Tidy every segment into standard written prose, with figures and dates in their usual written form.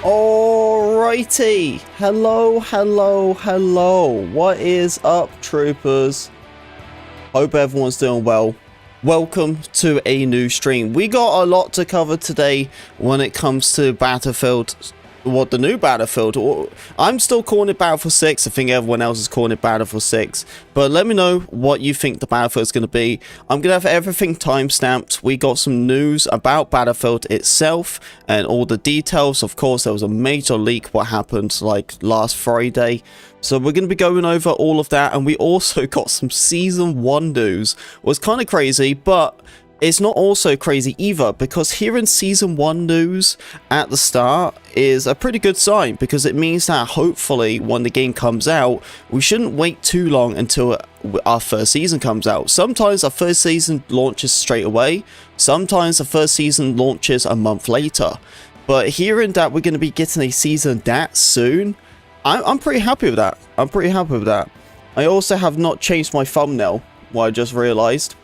Alrighty, hello, what is up, troopers? Hope everyone's doing well. Welcome to a new stream. We got a lot to cover today when it comes to Battlefield, what the new Battlefield, or I'm still calling it Battlefield 6, I think everyone else is calling it Battlefield 6, but let me know what you think the Battlefield is going to be. I'm going to have everything timestamped. We got some news about Battlefield itself and all the details. Of course, there was a major leak what happened like last Friday, so we're going to be going over all of that, and we also got some Season 1 news. It was kind of crazy, but it's not also crazy either, because hearing Season 1 news at the start is a pretty good sign, because it means that hopefully when the game comes out, we shouldn't wait too long until our first season comes out. Sometimes our first season launches straight away, sometimes the first season launches a month later. But hearing that we're going to be getting a season that soon, I'm pretty happy with that. I also have not changed my thumbnail, what I just realized.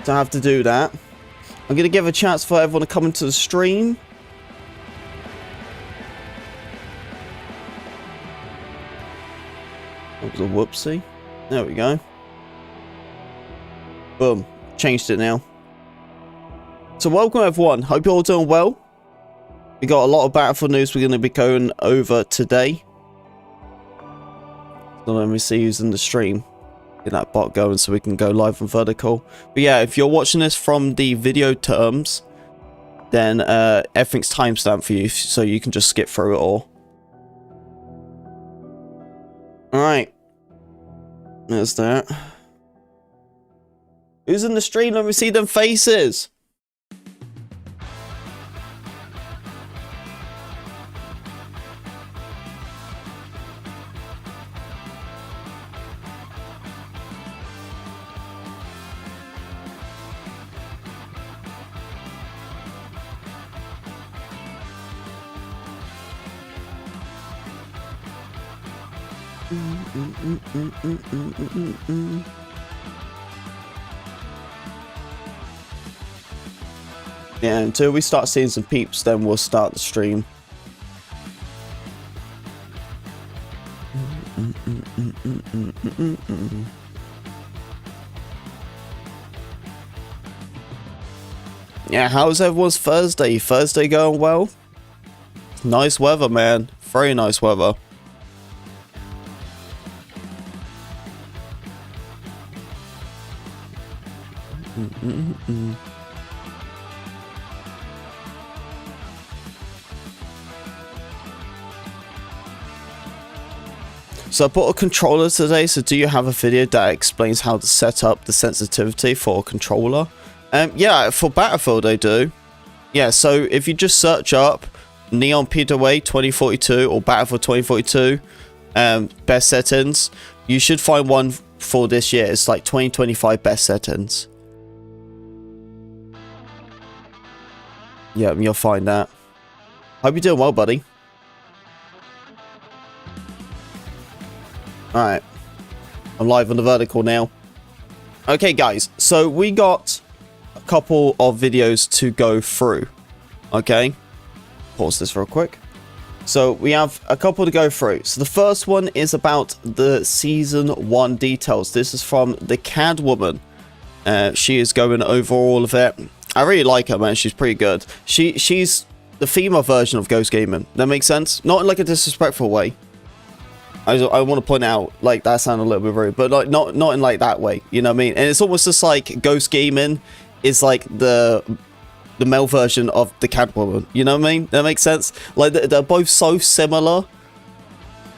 So I have to do that. I'm going to give a chance for everyone to come into the stream. That was a whoopsie. There we go. Boom. Changed it now. So welcome everyone. Hope you're all doing well. We got a lot of Battlefield news we're going to be going over today. So let me see who's in the stream. Get that bot going so we can go live on vertical. But yeah, if you're watching this from the video terms, then everything's timestamped for you, so you can just skip through it all. Alright. There's that. Who's in the stream? Let me see them faces. Yeah, until we start seeing some peeps, then we'll start the stream. Yeah, how's everyone's Thursday? Thursday going well? Nice weather, man. Very nice weather. So I bought a controller today, so do you have a video that explains how to set up the sensitivity for a controller? Yeah, for Battlefield I do. Yeah, so if you just search up Neon PWA 2042 or Battlefield 2042 best settings, you should find one for this year. It's like 2025 best settings. Yeah, you'll find that. Hope you're doing well, buddy. Alright. I'm live on the vertical now. Okay, guys. So we got a couple of videos to go through. Okay. Pause this real quick. So we have a couple to go through. So the first one is about the Season 1 details. This is from the CAD woman. She is going over all of it. I really like her, man. She's pretty good. She's the female version of Ghost Gaming. That makes sense? Not in like a disrespectful way. I want to point out, like, that sounded a little bit rude, but like not in like that way, you know what I mean? And it's almost just like Ghost Gaming is like the male version of the Catwoman, you know what I mean? That makes sense? Like, they're both so similar,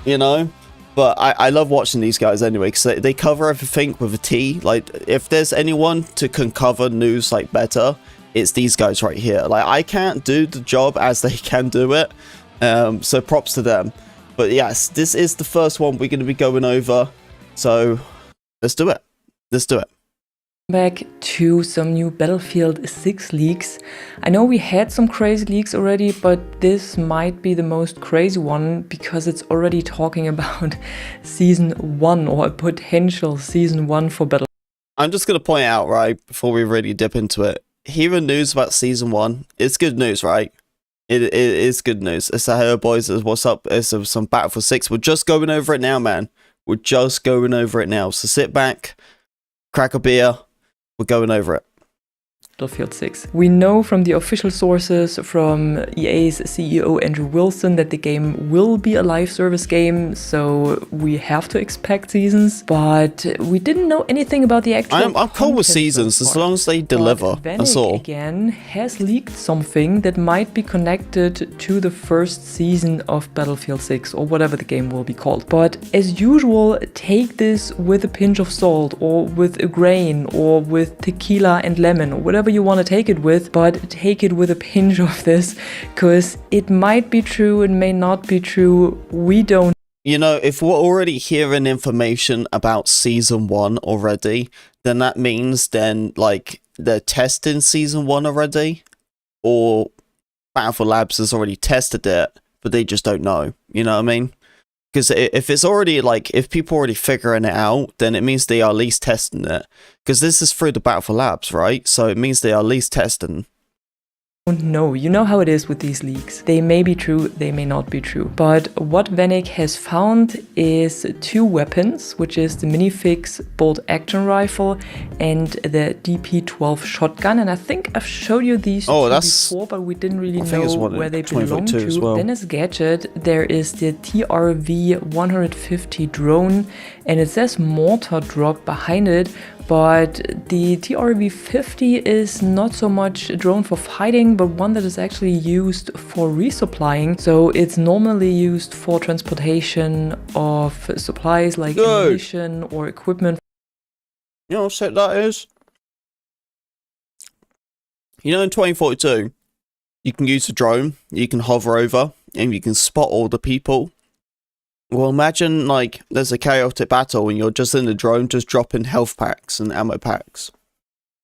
you know? But I love watching these guys anyway, because they cover everything with a T. Like, if there's anyone to can cover news like better, it's these guys right here. Like, I can't do the job as they can do it, so props to them. But yes, this is the first one we're going to be going over. So let's do it. Let's do it. Back to some new Battlefield 6 leaks. I know we had some crazy leaks already, but this might be the most crazy one because it's already talking about Season 1 or a potential Season 1 for Battlefield. I'm just going to point out, right, before we really dip into it, hearing news about Season 1, it's good news, right? It is good news. It's a hey boys, what's up? It's some Battlefield 6. We're just going over it now, man. We're just going over it now. So sit back, crack a beer. We're going over it. Battlefield 6. We know from the official sources from EA's CEO Andrew Wilson that the game will be a live service game, so we have to expect seasons, but we didn't know anything about the actual I'm cool with seasons as long as they deliver. That's all. Again has leaked something that might be connected to the first season of Battlefield 6 or whatever the game will be called. But as usual, take this with a pinch of salt or with a grain or with tequila and lemon or whatever you want to take it with, but take it with a pinch of this, because it might be true, it may not be true, we don't. You know, if we're already hearing information about Season 1 already, then that means like, they're testing Season 1 already, or Battlefield Labs has already tested it, but they just don't know, you know what I mean? Because if it's already, like, if people are already figuring it out, then it means they are at least testing it. Because this is through the Battlefield Labs, right? So it means they are at least testing. No, you know how it is with these leaks. They may be true, they may not be true. But what Feynix has found is 2 weapons, which is the minifix bolt action rifle and the DP12 shotgun. And I think I've showed you these two before, but we didn't really know where they belong to. Well. Then as a gadget, there is the TRV-150 drone, and it says mortar drop behind it. But the TRV-50 is not so much a drone for fighting, but one that is actually used for resupplying. So it's normally used for transportation of supplies like ammunition or equipment. You know what set that is? You know, in 2042, you can use a drone, you can hover over, and you can spot all the people. Well, imagine, like, there's a chaotic battle and you're just in the drone just dropping health packs and ammo packs.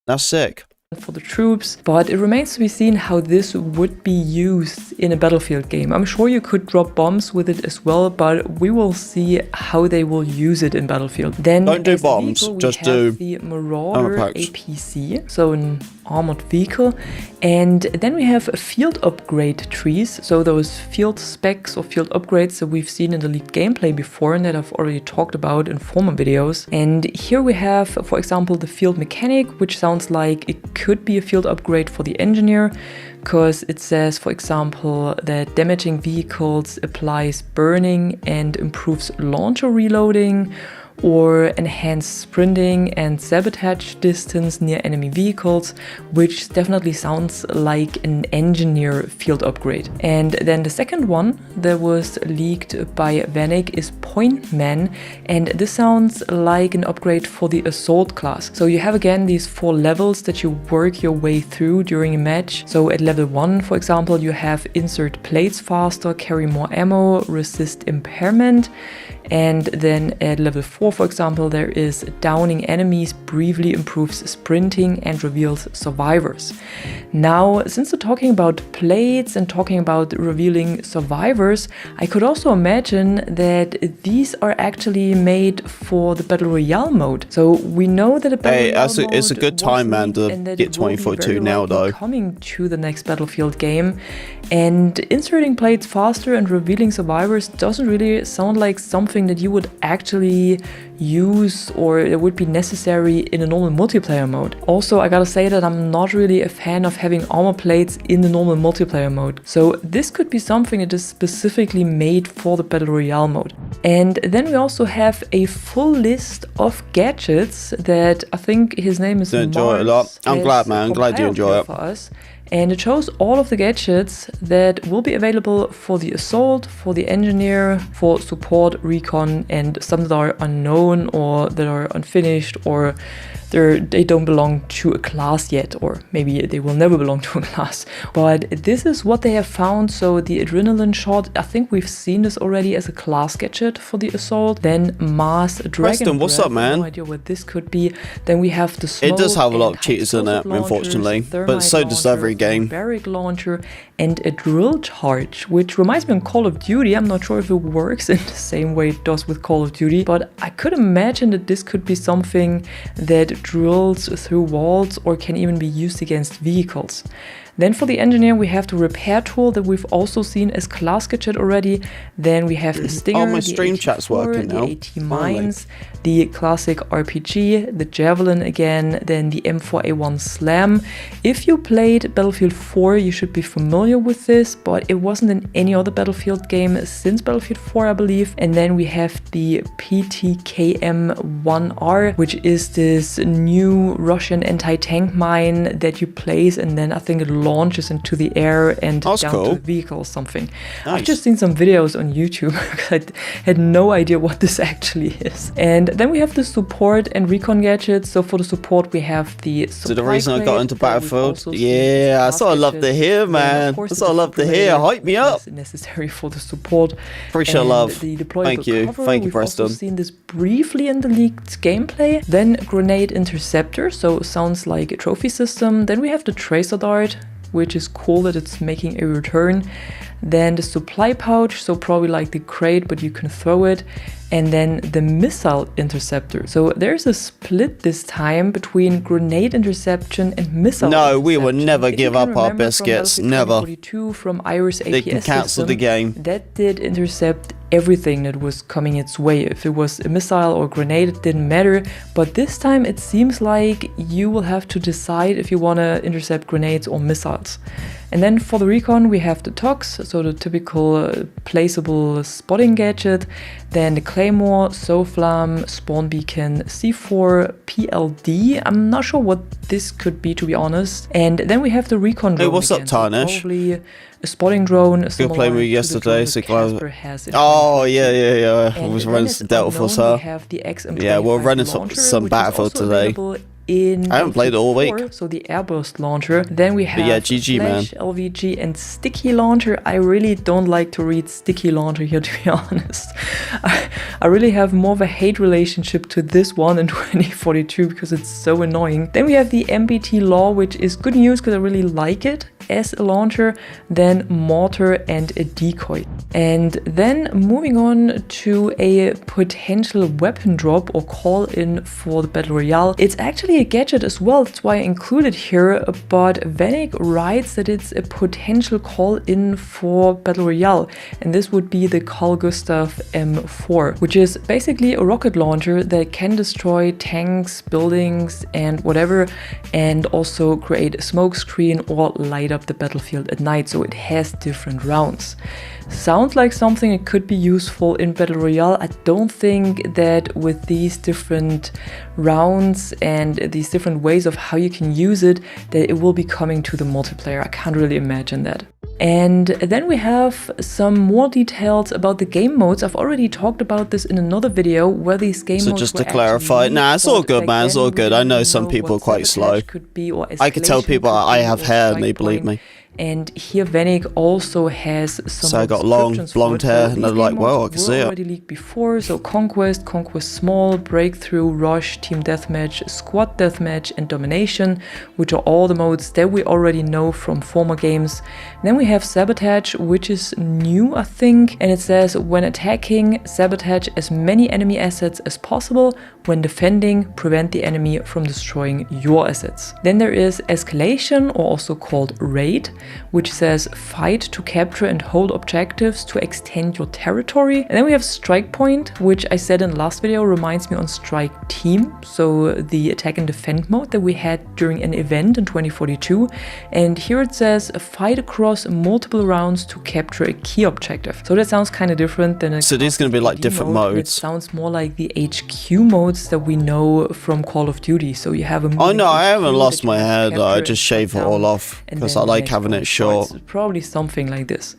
That's sick. For the troops, but it remains to be seen how this would be used in a Battlefield game. I'm sure you could drop bombs with it as well, but we will see how they will use it in Battlefield. Then don't do bombs, vehicle, just do the Marauder APC, so an armored vehicle, and then we have field upgrade trees, so those field specs or field upgrades that we've seen in the leaked gameplay before and that I've already talked about in former videos. And here we have, for example, the field mechanic, which sounds like it could be a field upgrade for the engineer, because it says, for example, that damaging vehicles applies burning and improves launcher reloading, or enhanced sprinting and sabotage distance near enemy vehicles, which definitely sounds like an engineer field upgrade. And then the second one that was leaked by Feynix is Point Man, and this sounds like an upgrade for the assault class. So you have again these 4 levels that you work your way through during a match. So at level 1, for example, you have insert plates faster, carry more ammo, resist impairment. And then at level 4, for example, there is downing enemies briefly improves sprinting and reveals survivors. Now, since we're talking about plates and talking about revealing survivors, I could also imagine that these are actually made for the Battle Royale mode. So we know that a Battle Royale mode it's a good time, man, to get 2042 now, though. Coming to the next Battlefield game, and inserting plates faster and revealing survivors doesn't really sound like something that you would actually use or it would be necessary in a normal multiplayer mode. Also, I gotta say that I'm not really a fan of having armor plates in the normal multiplayer mode. So this could be something that is specifically made for the Battle Royale mode. And then we also have a full list of gadgets that I think his name is enjoy it a lot. I'm glad, man. I'm glad you enjoy it. For us. And it shows all of the gadgets that will be available for the assault, for the engineer, for support, recon, and some that are unknown or that are unfinished or they don't belong to a class yet, or maybe they will never belong to a class. But this is what they have found. So the adrenaline shot, I think we've seen this already as a class gadget for the assault. Then mass dragon Preston, what's up, man? No idea what this could be. Then we have the smoke. It does have a lot of cheaters in it, unfortunately, but so does every game. Barrack launcher and a drill charge, which reminds me of Call of Duty. I'm not sure if it works in the same way it does with Call of Duty, but I could imagine that this could be something that drills through walls or can even be used against vehicles. Then for the engineer, we have the repair tool that we've also seen as class gadget already. Then we have the stinger, oh, my stream chat's working now. The AT mines, the classic RPG, the javelin again, then the M4A1 slam. If you played Battlefield 4, you should be familiar with this, but it wasn't in any other Battlefield game since Battlefield 4, I believe. And then we have the PTKM-1R, which is this new Russian anti-tank mine that you place, and then I think it launches into the air and down to the vehicle or something. Nice. I've just seen some videos on YouTube because I had no idea what this actually is. And then we have the support and recon gadgets. So for the support, we have the supply So the reason I got into Battlefield, yeah, that's what I love to hear, man. That's what I love to hear. Hype me up. Necessary for the support. Appreciate love. The deployable Thank you. cover, Thank you, we've Preston. also seen this briefly in the leaked gameplay. Then grenade interceptor, so sounds like a trophy system. Then we have the tracer dart, which is cool that it's making a return. Then the supply pouch, so probably like the crate, but you can throw it. And then the missile interceptor. So there's a split this time between grenade interception and missile interception. No, we will never give up our biscuits. Never. From Iris APS they can cancel the game. That did intercept everything that was coming its way. If it was a missile or grenade, it didn't matter. But this time it seems like you will have to decide if you want to intercept grenades or missiles. And then for the recon, we have the Tox, so the typical placeable spotting gadget. Then the Claymore, Soflam, Spawn Beacon, C4, PLD. I'm not sure what this could be, to be honest. And then we have the recon drone. Hey, what's up, Tarnish? Probably a spotting drone. Good playing with you yesterday. So has oh, yeah. I was running some Delta Force. Yeah, we're running some Battlefield today. I haven't played it all week. So the airburst launcher. Then we have GG, man. LVG and sticky launcher. I really don't like to read sticky launcher here, to be honest. I really have more of a hate relationship to this one in 2042 because it's so annoying. Then we have the MBT law, which is good news because I really like it as a launcher. Then mortar and a decoy. And then moving on to a potential weapon drop or call in for the Battle Royale. It's actually a gadget as well, that's why I included here, but Feynix writes that it's a potential call in for Battle Royale, and this would be the Carl Gustav M4, which is basically a rocket launcher that can destroy tanks, buildings and whatever, and also create a smoke screen or light up the battlefield at night, so it has different rounds. Sounds like something that could be useful in Battle Royale. I don't think that with these different rounds and these different ways of how you can use it, that it will be coming to the multiplayer. I can't really imagine that. And then we have some more details about the game modes. I've already talked about this in another video where these game modes. So just to clarify, nah, it's all good, man. It's all good. I know some people are quite slow. I could tell people I have hair and they believe me. And here Feynix also has some. So I got long blonde hair, and they're like, "Well, I can see it." Already leaked before, so Conquest, Conquest Small, Breakthrough, Rush, Team Deathmatch, Squad Deathmatch, and Domination, which are all the modes that we already know from former games. And then we have Sabotage, which is new, I think, and it says when attacking, sabotage as many enemy assets as possible. When defending, prevent the enemy from destroying your assets. Then there is Escalation, or also called Raid, which says fight to capture and hold objectives to extend your territory. And then we have Strike Point, which I said in the last video reminds me on Strike Team, so the attack and defend mode that we had during an event in 2042. And here it says fight across multiple rounds to capture a key objective. So that sounds kind of different than a so these going to be like different modes. It sounds more like the HQ modes that we know from Call of Duty. So you have a oh no, I haven't lost my hair though. I just shave it all off because I like having it short. It's probably something like this.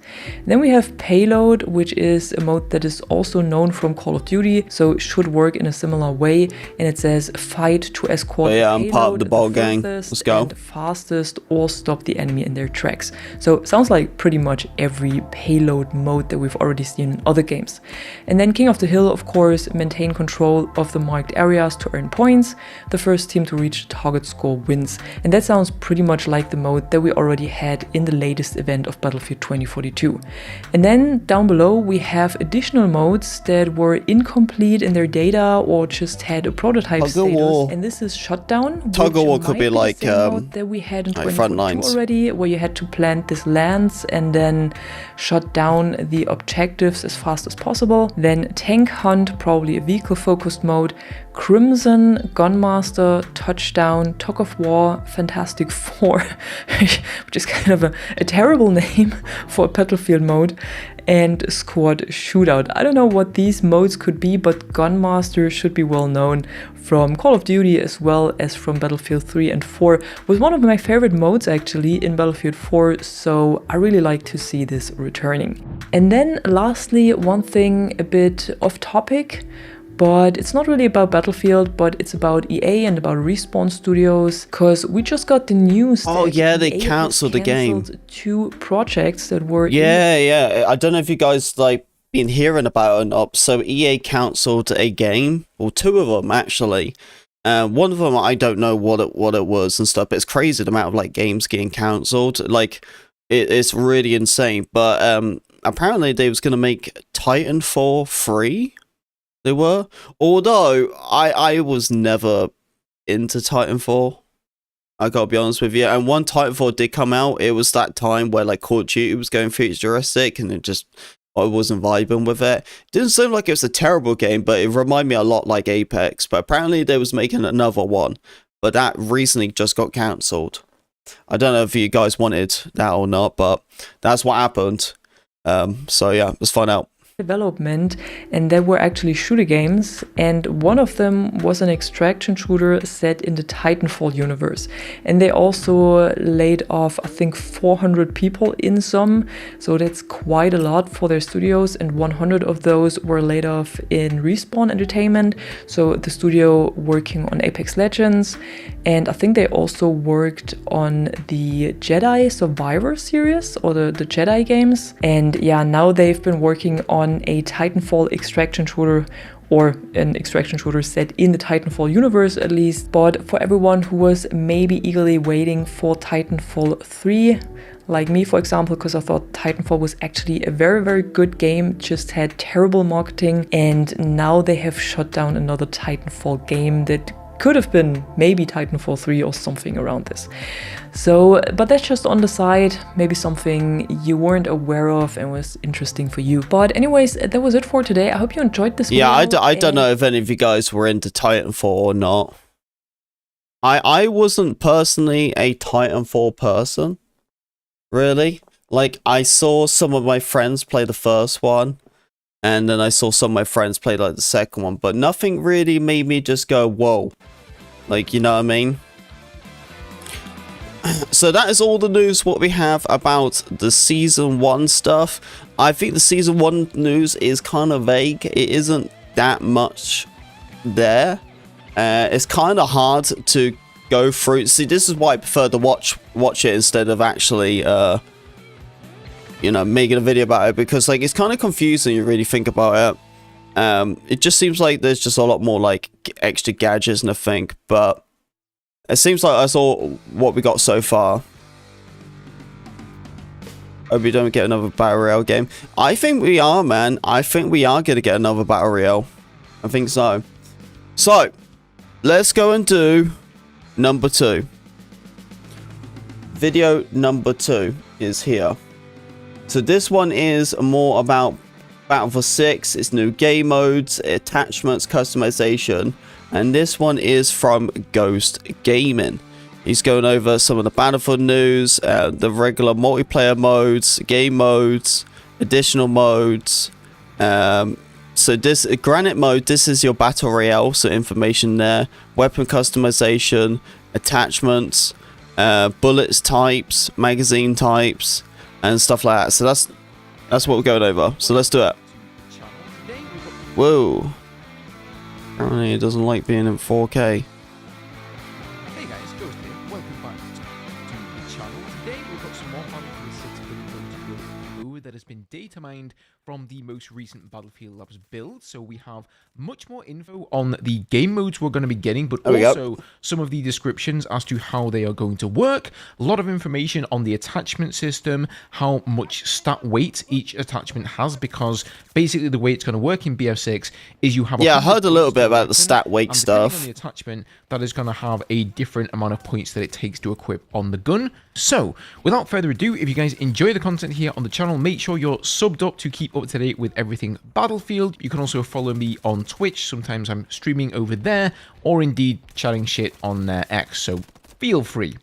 Then we have Payload, which is a mode that is also known from Call of Duty, so it should work in a similar way. And it says fight to escort yeah, I'm part of the ball gang. Let's go. Fastest or stop the enemy in their tracks. So it sounds like pretty much every payload mode that we've already seen in other games. And then King of the Hill, of course, maintain control of the marked areas to earn points. The first team to reach the target score wins. And that sounds pretty much like the mode that we already had unlocked in the latest event of Battlefield 2042. And then down below we have additional modes that were incomplete in their data or just had a prototype status. And this is Shutdown. Tug of War could be like that we had in like 2042 already, where you had to plant this lands and then shut down the objectives as fast as possible. Then Tank Hunt, probably a vehicle-focused mode. Crimson, Gunmaster, Touchdown, Tug of War, Fantastic Four, which is kind of a terrible name for a Battlefield mode, and Squad Shootout. I don't know what these modes could be, but Gunmaster should be well known from Call of Duty as well as from Battlefield 3 and 4. Was one of my favorite modes actually in Battlefield 4, so I really like to see this returning. And then lastly, one thing a bit off topic, but it's not really about Battlefield, but it's about EA and about Respawn Studios, because we just got the news that they cancelled the game. 2 projects that were yeah. I don't know if you guys like been hearing about it or not. So EA cancelled a game, or 2 of them actually. One of them I don't know what it was and stuff, but it's crazy the amount of like games getting cancelled. Like it's really insane. But apparently they was gonna make Titanfall 3. They were, although I was never into Titanfall. I gotta be honest with you. And one Titanfall did come out. It was that time where like Call of Duty was going futuristic, and I wasn't vibing with it. Didn't seem like it was a terrible game, but it reminded me a lot like Apex. But apparently they was making another one, but that recently just got cancelled. I don't know if you guys wanted that or not, but that's what happened. So yeah, let's find out. Development, and there were actually shooter games, and one of them was an extraction shooter set in the Titanfall universe, and they also laid off I think 400 people in some, so that's quite a lot for their studios, and 100 of those were laid off in Respawn Entertainment, so the studio working on Apex Legends, and I think they also worked on the Jedi Survivor series or the Jedi games, and yeah, now they've been working on a Titanfall extraction shooter, or an extraction shooter set in the Titanfall universe at least. But for everyone who was maybe eagerly waiting for Titanfall 3, like me for example, because I thought Titanfall was actually a very, very good game, just had terrible marketing, and now they have shut down another Titanfall game that could have been maybe Titanfall 3 or something around this. So, but that's just on the side, maybe something you weren't aware of and was interesting for you. But anyways, that was it for today. I hope you enjoyed this video. Yeah, I don't know if any of you guys were into Titanfall or not. I wasn't personally a Titanfall person, really. Like, I saw some of my friends play the first one, and then I saw some of my friends play like the second one, but nothing really made me just go, whoa. Like, you know what I mean? So that is all the news what we have about the Season 1 stuff. I think the Season 1 news is kind of vague. It isn't that much there. It's kind of hard to go through. See, this is why I prefer to watch it instead of actually, you know, making a video about it, because like it's kind of confusing. You really think about it. It just seems like there's just a lot more like extra gadgets and I think, but it seems like that's all what we got so far. Hope we don't get another Battle Royale game. I think we are, man. I think we are going to get another Battle Royale. I think so. So, let's go and do number 2. Video number 2 is here. So this one is more about Battlefield 6, its new game modes, attachments, customization, and this one is from Ghost Gaming. He's going over some of the Battlefield news, the regular multiplayer modes, game modes, additional modes. So this Granite mode, this is your Battle Royale, so information there, weapon customization, attachments, bullets types, magazine types, and stuff like that. So that's what we're going over. So let's do it. Whoa. Apparently it doesn't like being in 4K. Hey guys, Ghost here. Welcome back to the channel. Today we've got some more Battlefield 6 game modes to go through that has been data mined from the most recent Battlefield Labs build. So we have much more info on the game modes we're going to be getting, but also some of the descriptions as to how they are going to work. A lot of information on the attachment system, how much stat weight each attachment has, because basically the way it's going to work in BF6 is you have I heard a little bit about the stat weight stuff. On the attachment, that is going to have a different amount of points that it takes to equip on the gun. So, without further ado, if you guys enjoy the content here on the channel, make sure you're subbed up to keep up to date with everything Battlefield. You can also follow me on Twitch. Sometimes I'm streaming over there, or indeed chatting shit on X, so feel free.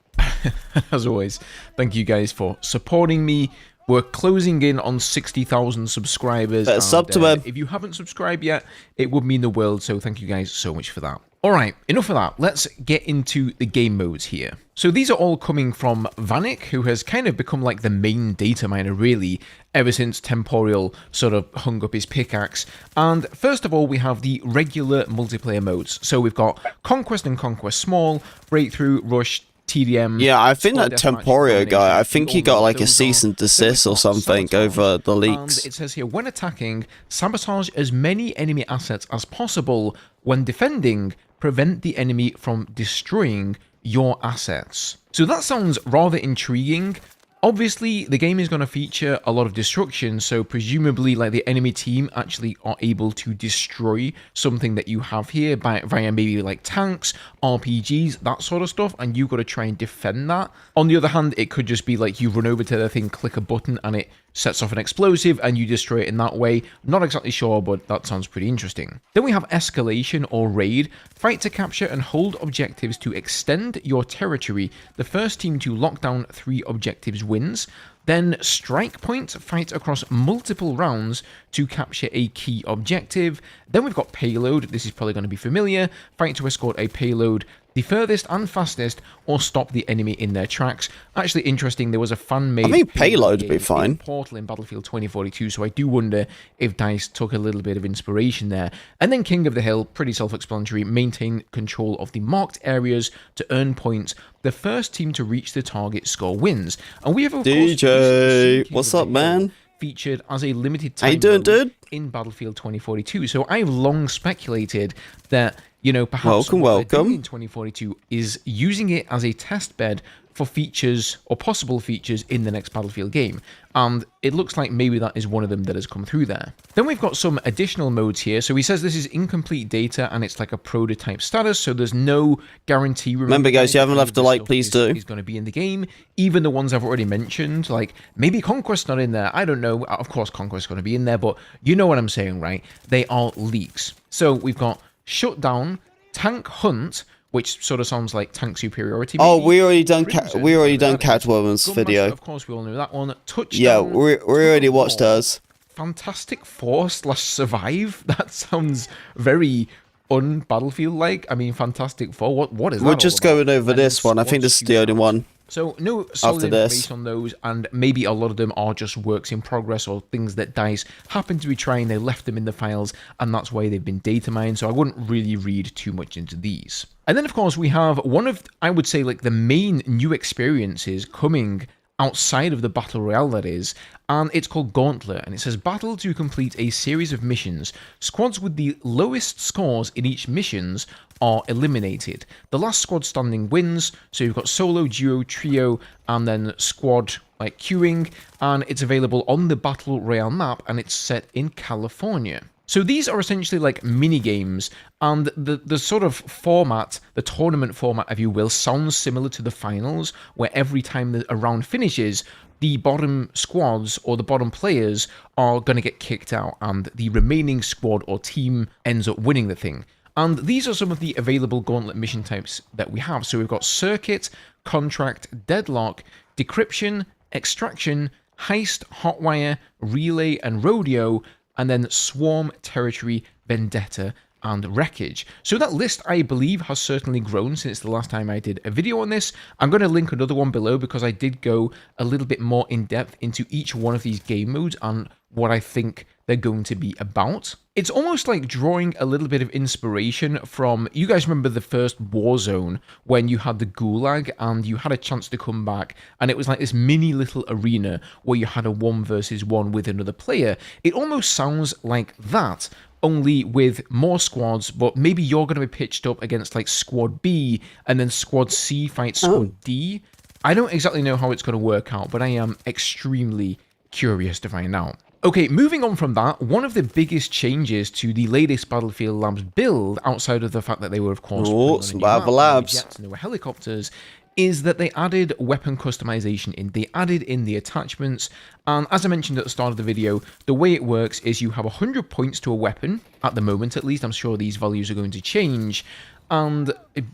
As always, thank you guys for supporting me. We're closing in on 60,000 subscribers. Sub to him. If you haven't subscribed yet, it would mean the world, so thank you guys so much for that. Alright, enough of that. Let's get into the game modes here. So these are all coming from Vanik, who has kind of become like the main data miner, really, ever since Temporal sort of hung up his pickaxe. And first of all, we have the regular multiplayer modes. So we've got Conquest and Conquest Small, Breakthrough, Rush, TDM. Yeah, I think that Temporio guy, I think he got like a cease and desist or something over the leaks. And it says here, when attacking, sabotage as many enemy assets as possible. When defending, prevent the enemy from destroying your assets. So that sounds rather intriguing. Obviously, the game is going to feature a lot of destruction, so presumably like the enemy team actually are able to destroy something that you have here via maybe like tanks, RPGs, that sort of stuff, and you've got to try and defend that. On the other hand, it could just be like you run over to the thing, click a button, and it sets off an explosive, and you destroy it in that way. Not exactly sure, but that sounds pretty interesting. Then we have Escalation or Raid. Fight to capture and hold objectives to extend your territory. The first team to lock down 3 objectives wins. Then Strike Point, fight across multiple rounds to capture a key objective. Then we've got Payload, this is probably going to be familiar. Fight to escort a payload the furthest and fastest, or stop the enemy in their tracks. Actually interesting, there was a fan-made... I think Payload would be fine. Portal in Battlefield 2042, so I do wonder if DICE took a little bit of inspiration there. And then King of the Hill, pretty self-explanatory. Maintain control of the marked areas to earn points. The first team to reach the target score wins. And we have, of DJ, what's up, man? Featured as a limited time How you doing, dude? In Battlefield 2042. So I've long speculated that, you know, perhaps welcome in 2042 is using it as a test bed for features or possible features in the next Battlefield game. And it looks like maybe that is one of them that has come through there. Then we've got some additional modes here. So he says this is incomplete data and it's like a prototype status, so there's no guarantee. Remember guys, you haven't left a like, please do. Is going to be in the game. Even the ones I've already mentioned, like maybe Conquest's not in there. I don't know. Of course Conquest's going to be in there, but you know what I'm saying, right? They are leaks. So we've got Shutdown, Tank Hunt, which sort of sounds like tank superiority. Oh, we already done Catwoman's video. Of course, we all know that one. Touchdown. Yeah, we already watched hers. Fantastic Four / Survive. That sounds very un-Battlefield like. I mean, Fantastic Four. What is that? We're just going over this one. I think this is the only one. So no solid information on those, and maybe a lot of them are just works in progress or things that DICE happen to be trying. They left them in the files, and that's why they've been data mined. So I wouldn't really read too much into these. And then, of course, we have one of, I would say, like the main new experiences coming outside of the Battle Royale, that is, and it's called Gauntlet, and it says battle to complete a series of missions. Squads with the lowest scores in each missions are eliminated. The last squad standing wins, so you've got solo, duo, trio, and then squad like queuing, and it's available on the Battle Royale map, and it's set in California. So these are essentially like mini games, and the sort of format, the tournament format, if you will, sounds similar to the finals, where every time a round finishes, the bottom squads or the bottom players are going to get kicked out, and the remaining squad or team ends up winning the thing. And these are some of the available Gauntlet mission types that we have. So we've got Circuit, Contract, Deadlock, Decryption, Extraction, Heist, Hotwire, Relay, and Rodeo, and then Swarm, Territory, Vendetta, and Wreckage. So that list, I believe, has certainly grown since the last time I did a video on this. I'm going to link another one below because I did go a little bit more in depth into each one of these game modes and what I think they're going to be about. It's almost like drawing a little bit of inspiration from, you guys remember the first Warzone when you had the Gulag and you had a chance to come back and it was like this mini little arena where you had a 1 versus 1 with another player. It almost sounds like that, only with more squads, but maybe you're going to be pitched up against like Squad B and then Squad C fights Squad D. I don't exactly know how it's going to work out, but I am extremely curious to find out. Okay, moving on from that, one of the biggest changes to the latest Battlefield Labs build, outside of the fact that they were, of course, some Battle Labs jets and there were helicopters, is that they added weapon customization in. They added in the attachments, and as I mentioned at the start of the video, the way it works is you have 100 points to a weapon, at the moment at least. I'm sure these values are going to change, and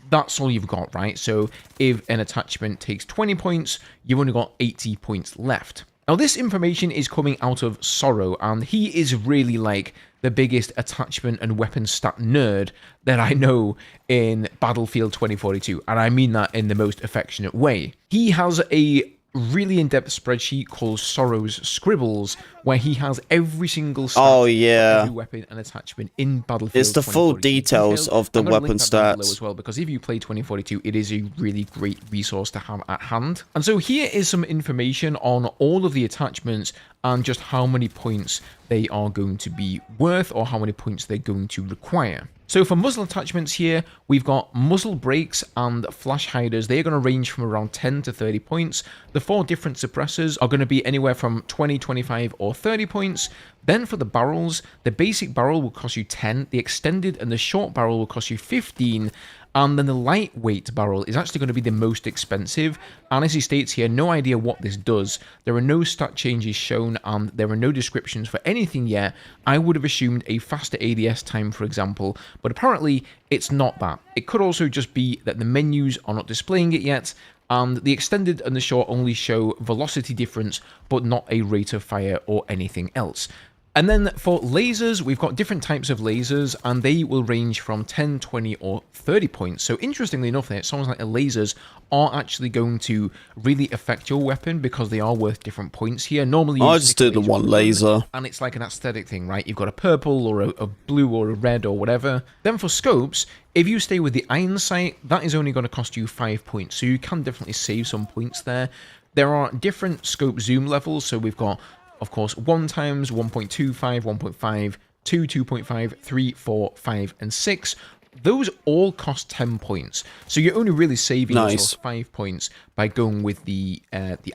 that's all you've got, right? So if an attachment takes 20 points, you've only got 80 points left. Now, this information is coming out of Sorrow, and he is really like the biggest attachment and weapon stat nerd that I know in Battlefield 2042, and I mean that in the most affectionate way. He has a really in-depth spreadsheet called Sorrow's Scribbles, where he has every single stat every weapon and attachment in Battlefield. It's the full details of the weapon stats as well, because if you play 2042, it is a really great resource to have at hand. And so here is some information on all of the attachments and just how many points they are going to be worth, or how many points they're going to require. So for muzzle attachments here, we've got muzzle brakes and flash hiders. They're going to range from around 10 to 30 points. The 4 different suppressors are going to be anywhere from 20, 25, or 30 points. Then for the barrels, the basic barrel will cost you 10, the extended and the short barrel will cost you 15, and then the lightweight barrel is actually going to be the most expensive. And as he states here, no idea what this does. There are no stat changes shown, and there are no descriptions for anything yet. I would have assumed a faster ADS time, for example, but apparently it's not that. It could also just be that the menus are not displaying it yet, and the extended and the short only show velocity difference, but not a rate of fire or anything else. And then for lasers, we've got different types of lasers, and they will range from 10, 20, or 30 points. So interestingly enough, it sounds like the lasers are actually going to really affect your weapon because they are worth different points here. Normally, I just did the one laser, and it's like an aesthetic thing, right? You've got a purple or a blue or a red or whatever. Then for scopes, if you stay with the iron sight, that is only going to cost you 5 points. So you can definitely save some points there. There are different scope zoom levels, so we've got, of course, 1 times, 1.25, 1.5, 2, 2.5, 3, 4, 5, and 6. Those all cost 10 points. So you're only really saving yourself 5 points by going with the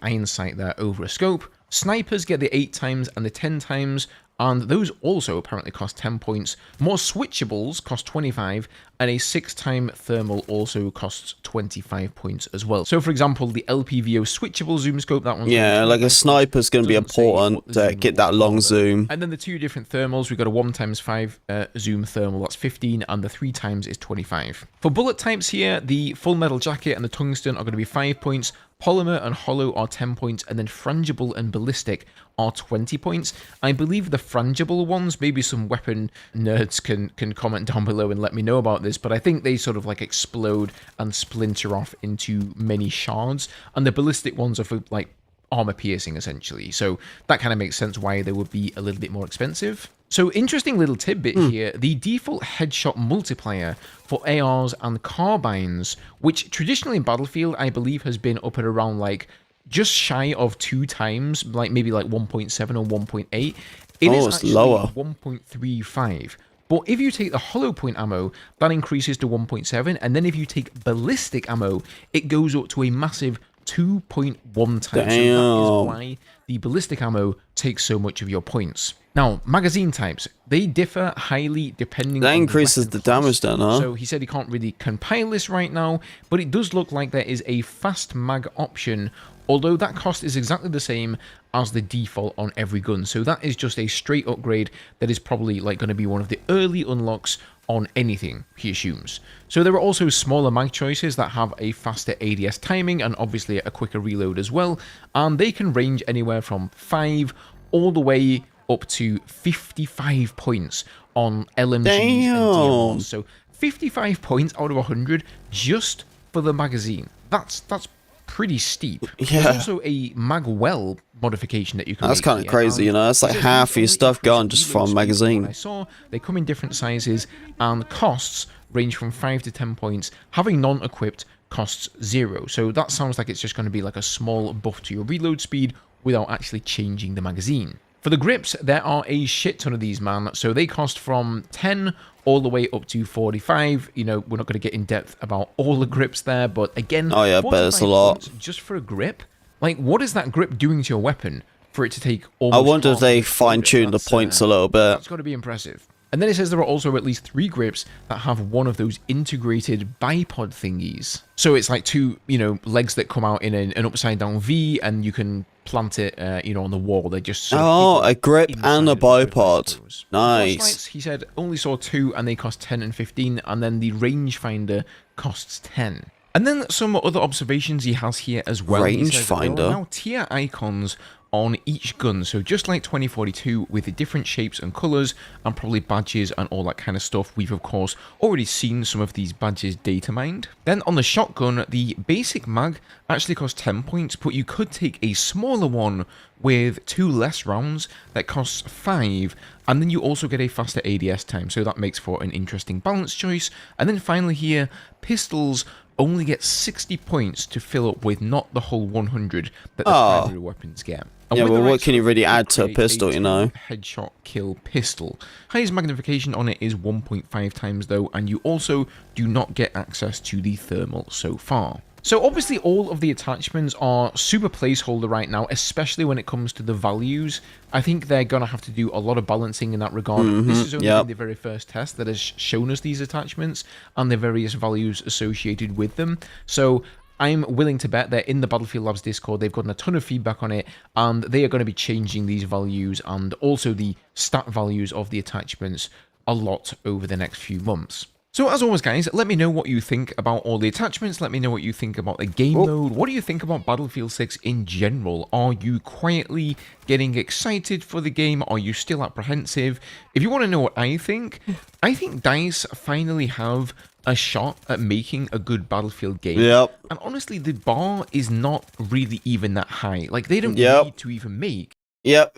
iron sight there over a scope. Snipers get the 8 times and the 10 times, and those also apparently cost 10 points. More switchables cost 25, and a 6-time thermal also costs 25 points as well. So for example, the LPVO switchable zoom scope, that one's like a sniper's going to be important to get that long zoom. And then the 2 different thermals, we've got a 1x5 zoom thermal, that's 15, and the 3 times is 25. For bullet types here, the full metal jacket and the tungsten are going to be 5 points. Polymer and hollow are 10 points, and then frangible and ballistic are 20 points. I believe the frangible ones, maybe some weapon nerds can comment down below and let me know about this, but I think they sort of like explode and splinter off into many shards, and the ballistic ones are for like armor piercing essentially, so that kind of makes sense why they would be a little bit more expensive. So interesting little tidbit here, the default headshot multiplier for ARs and carbines, which traditionally in Battlefield I believe has been up at around like just shy of 2 times, like maybe like 1.7 or 1.8. It is actually lower, 1.35. But if you take the hollow point ammo, that increases to 1.7, and then if you take ballistic ammo, it goes up to a massive 2.1 times. So that is why the ballistic ammo takes so much of your points. Now, magazine types, they differ highly depending on that increases the damage then, huh? So he said he can't really compile this right now, but it does look like there is a fast mag option, although that cost is exactly the same as the default on every gun. So that is just a straight upgrade that is probably like going to be one of the early unlocks on anything, he assumes. So there are also smaller mag choices that have a faster ADS timing and obviously a quicker reload as well, and they can range anywhere from 5 all the way up to 55 points on LMGs and DMRs. So 55 points out of 100 just for the magazine. That's pretty steep. Yeah. There's also a mag well modification that you can That's make kind of here, crazy, you know. That's like half your stuff gone just from reload magazine. speed. I saw they come in different sizes, and costs range from 5 to 10 points. Having non-equipped costs 0. So that sounds like it's just going to be like a small buff to your reload speed without actually changing the magazine. For the grips, there are a shit ton of these, man. So they cost from 10 all the way up to 45. You know, we're not going to get in depth about all the grips there, but again, oh yeah, but it's a lot. Just for a grip. Like, what is that grip doing to your weapon for it to take almost... I wonder if they fine-tune the points a little bit. That's got to be impressive. And then it says there are also at least 3 grips that have one of those integrated bipod thingies. So it's like 2, you know, legs that come out in an upside-down V, and you can plant it, you know, on the wall. They just sort of a grip and a bipod. Nice. Lights, he said, only saw 2, and they cost 10 and 15, and then the rangefinder costs 10. And then some other observations he has here as well. Rangefinder. There are now tier icons on each gun, so just like 2042 with the different shapes and colours and probably badges and all that kind of stuff. We've of course already seen some of these badges data mined. Then on the shotgun, the basic mag actually costs 10 points, but you could take a smaller one with 2 less rounds that costs 5, and then you also get a faster ADS time, so that makes for an interesting balance choice. And then finally here, pistols only get 60 points to fill up with, not the whole 100 that the primary weapons get. And yeah, well, what can you really add to a pistol, you know? Headshot kill pistol. Highest magnification on it is 1.5 times though, and you also do not get access to the thermal so far. So obviously all of the attachments are super placeholder right now, especially when it comes to the values. I think they're going to have to do a lot of balancing in that regard. This is only been the very first test that has shown us these attachments and the various values associated with them. So I'm willing to bet they're in the Battlefield Labs Discord. They've gotten a ton of feedback on it, and they are going to be changing these values and also the stat values of the attachments a lot over the next few months. So as always, guys, let me know what you think about all the attachments. Let me know what you think about the game mode. What do you think about Battlefield 6 in general? Are you quietly getting excited for the game? Are you still apprehensive? If you want to know what I think DICE finally have a shot at making a good Battlefield game. Yep. And honestly, the bar is not really even that high. Like, they don't need to even make. Yep,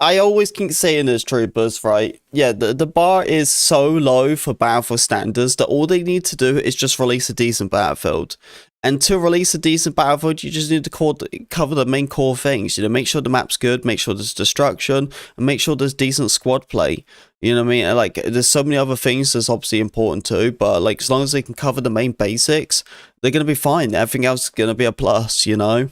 I always keep saying this, troopers, right? Yeah, the bar is so low for Battlefield standards that all they need to do is just release a decent Battlefield. And to release a decent Battlefield, you just need to cover the main core things. You know, make sure the map's good, make sure there's destruction, and make sure there's decent squad play. You know what I mean? Like, there's so many other things that's obviously important too, but like, as long as they can cover the main basics, they're going to be fine. Everything else is going to be a plus, you know?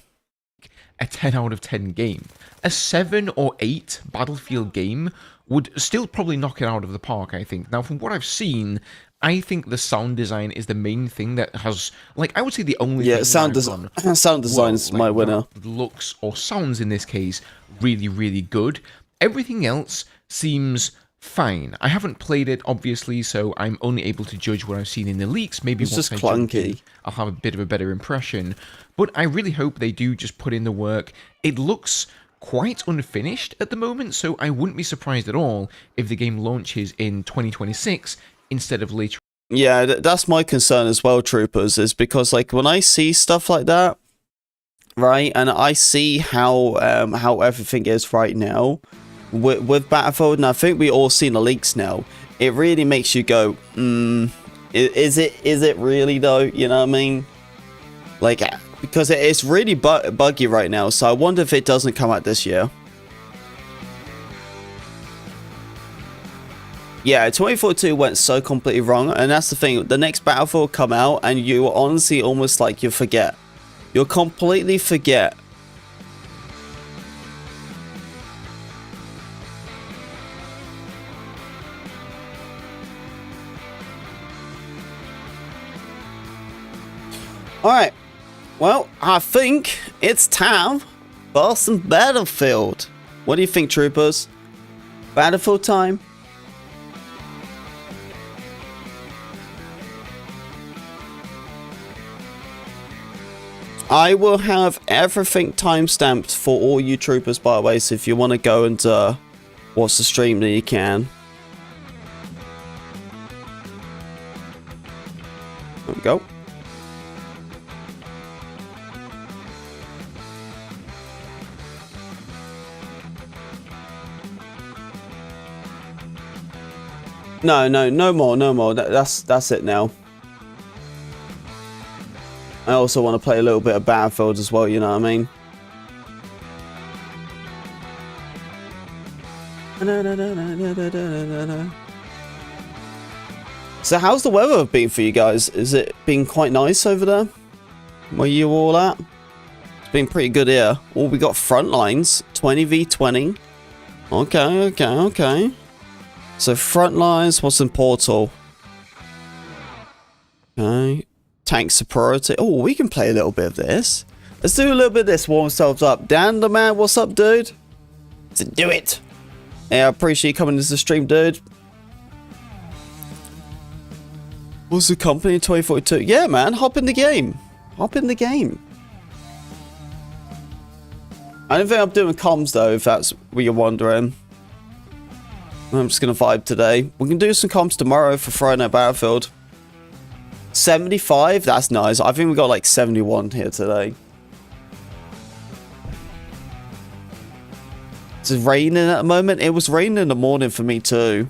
A 10 out of 10 game. A 7 or 8 Battlefield game would still probably knock it out of the park, I think. Now, from what I've seen, I think the sound design is the main thing that has, like, I would say the only thing sound design's my winner. Looks or sounds in this case really, really good. Everything else seems fine. I haven't played it, obviously, so I'm only able to judge what I've seen in the leaks. Maybe it's once just I jump clunky. in, I'll have a bit of a better impression. But I really hope they do just put in the work. It looks quite unfinished at the moment, so I wouldn't be surprised at all if the game launches in 2026 instead of later. Yeah, that's my concern as well, troopers, is because like when I see stuff like that, right, and I see how everything is right now with Battlefield, and I think we all seen the leaks now, it really makes you go, is it really though? You know what I mean? Like, because it's really buggy right now, so I wonder if it doesn't come out this year. Yeah, 2042 went so completely wrong, and that's the thing. The next Battlefield will come out, and you honestly almost like you forget. You'll completely forget. Alright, well, I think it's time for some Battlefield. What do you think, troopers? Battlefield time? I will have everything timestamped for all you troopers, by the way, so if you want to go and watch the stream, then you can. There we go. No, no more, no more. That's it now. I also want to play a little bit of Battlefield as well, you know what I mean? So how's the weather been for you guys? Is it been quite nice over there? Where you all at? It's been pretty good here. Oh, we got front lines. 20v20. Okay. So front lines, what's in Portal? Okay. Tank superiority. Oh, we can play a little bit of this. Let's do a little bit of this, warm ourselves up. Dan the man, what's up, dude? Let's do it. Yeah, I appreciate you coming into the stream, dude. What's the company in 2042? Yeah, man, hop in the game. Hop in the game. I don't think I'm doing comms, though, if that's what you're wondering. I'm just going to vibe today. We can do some comms tomorrow for Friday Night Battlefield. 75? That's nice. I think we got like 71 here today. It's raining at the moment. It was raining in the morning for me too.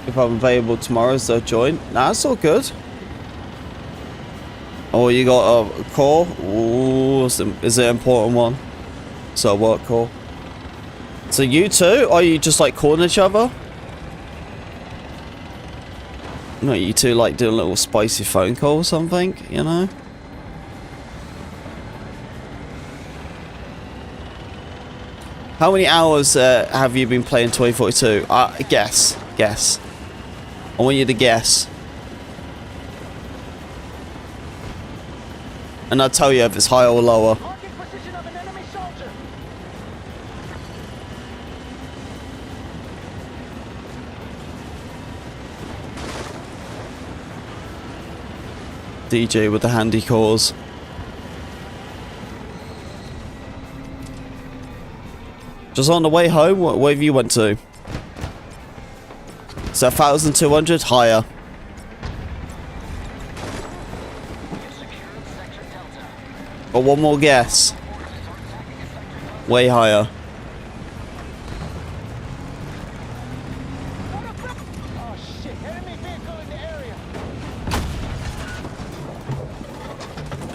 If I'm available tomorrow, so join. Nah, that's all good. Oh, you got a call? Ooh, is it an important one? So what call? So you two? Are you just like calling each other? No, you two like doing a little spicy phone call or something, you know? How many hours have you been playing 2042? Guess. I want you to guess. And I'll tell you if it's higher or lower. DJ with the handy calls. Just on the way home, what wave you went to? So 1,200 higher. But one more guess. Way higher.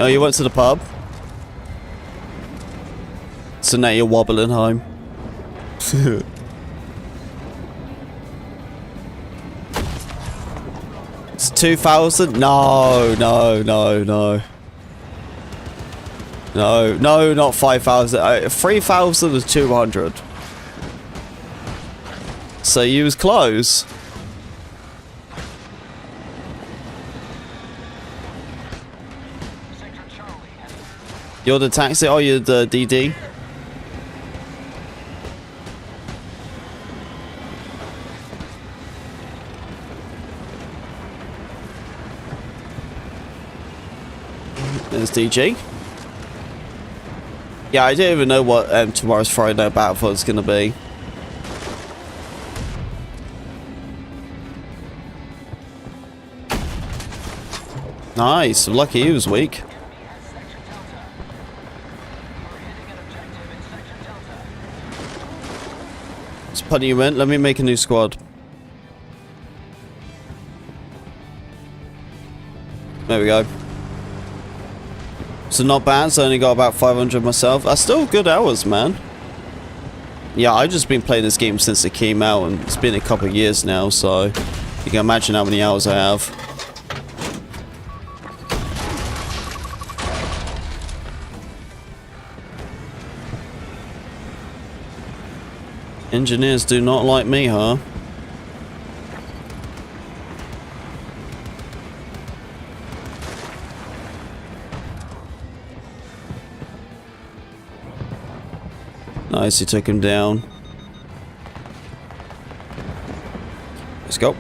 Oh, you went to the pub? So now you're wobbling home. It's 2,000? No, not 5,000. 3,200. So you was close. You're the taxi? Oh, you're the DD? There's DG. Yeah, I don't even know what tomorrow's Friday Night Battlefield is going to be. Nice. Lucky he was weak. It's putting you in. Let me make a new squad. There we go. So not bad, so I only got about 500 myself. That's still good hours, man. Yeah, I've just been playing this game since it came out, and it's been a couple of years now, so you can imagine how many hours I have. Engineers do not like me, huh? Nice, he took him down. Let's go.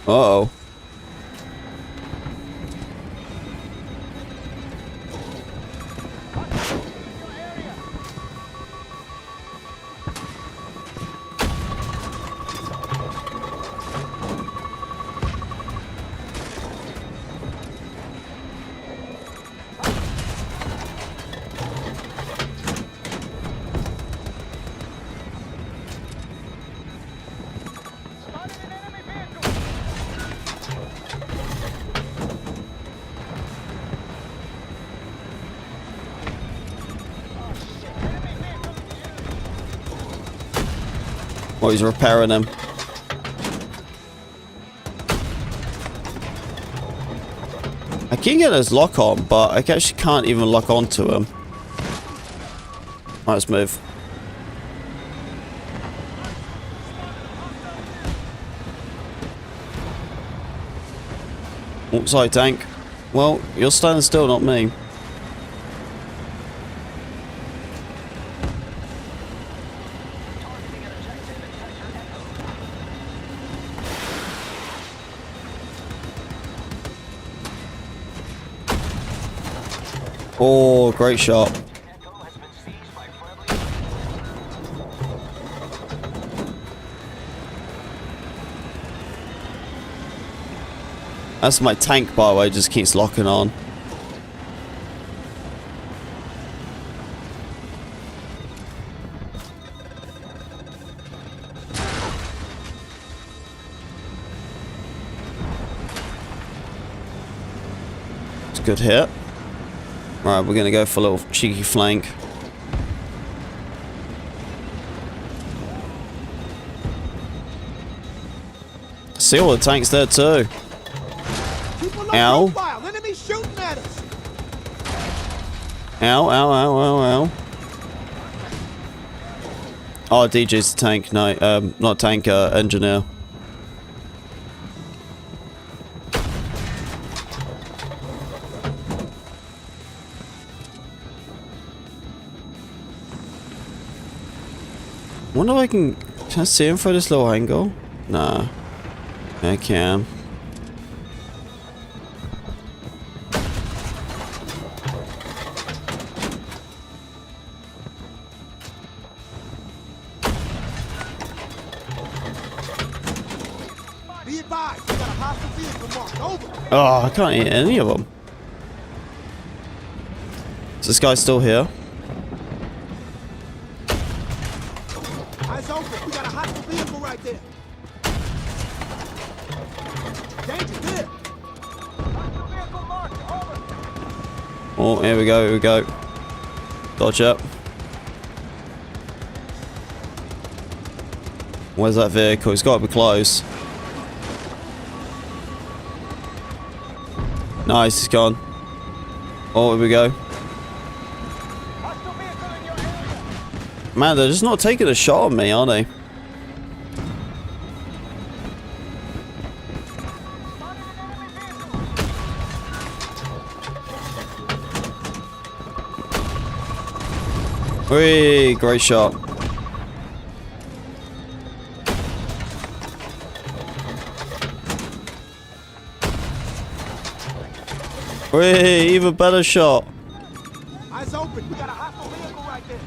Uh-oh. Oh, he's repairing him. I can get his lock on, but I actually can't even lock onto him. Alright, let's move. Oh, sorry, tank. Well, you're standing still, not me. Oh, great shot. That's my tank, by the way, just keeps locking on. It's a good hit. Alright, we're gonna go for a little cheeky flank. See all the tanks there too. Ow. Ow, ow, ow, ow, ow. Oh, DJ's the tank. No, not tank, engineer. Wonder if I can I see him through this little angle? Nah. I can. Oh, I can't hit any of them. Is this guy still here? Eyes open. We got a hostile vehicle right there. Danger there. Oh, here we go, here we go. Dodge up. Where's that vehicle? It's got to be close. Nice, it's gone. Oh, here we go. Man, they're just not taking a shot on me, are they? Whee, great shot. Whee, even better shot. Eyes open. We got a hostile vehicle right there.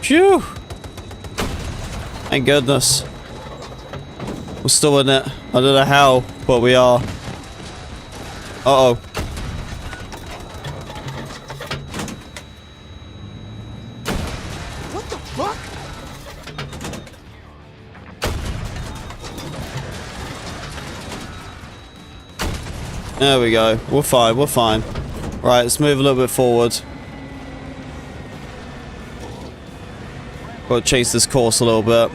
Phew. Thank goodness. We're still in it. I don't know how, but we are. Uh-oh. What the fuck? There we go. We're fine, we're fine. Right, let's move a little bit forward. Got to chase this course a little bit.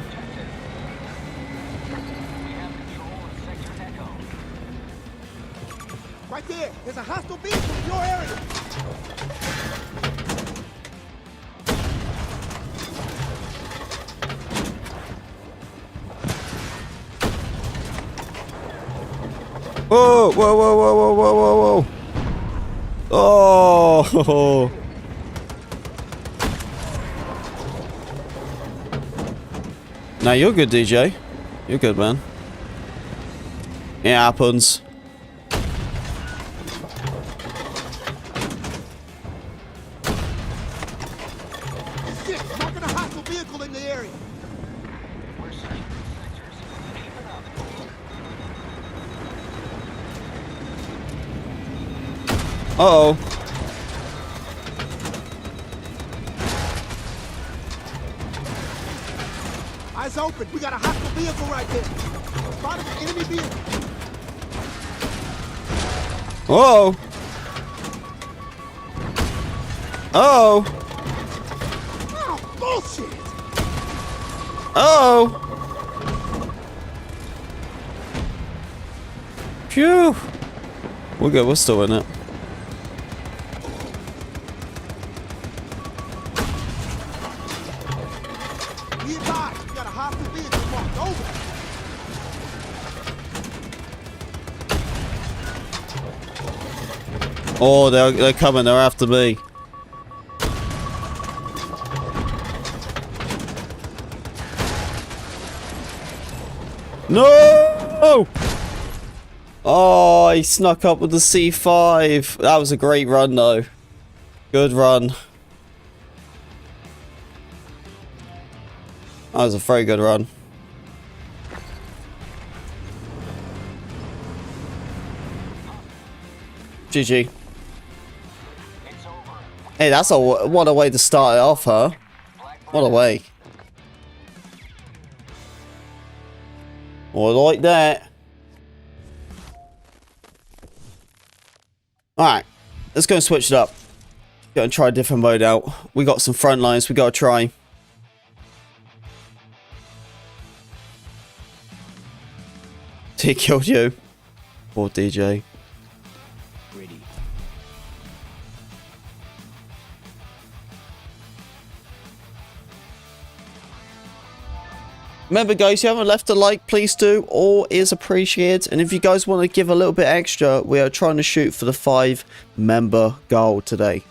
Right there. There's a hostile vehicle in your area. Whoa, whoa, whoa, whoa, whoa, whoa, whoa, whoa. Oh! Now you're good, DJ. You're good, man. It happens. Shit, marking a hostile vehicle in the area. Uh-oh. Eyes open. We got a hostile vehicle right there. Spotted an enemy vehicle. Whoa. Oh. Oh, bullshit. Oh. Phew. We're good. We're still in it. Be advised. We got a hostile vehicle marked. Over. Oh, they're coming. They're after me. No! Oh, he snuck up with the C5. That was a great run, though. Good run. That was a very good run. GG. Hey, that's a what a way to start it off, huh? What a way. Oh, I like that. Alright, let's go and switch it up. Go and try a different mode out. We got some front lines we gotta try. He killed you. Poor DJ. Remember guys, if you haven't left a like, please do. All is appreciated. And if you guys want to give a little bit extra, we are trying to shoot for the 5-member goal today.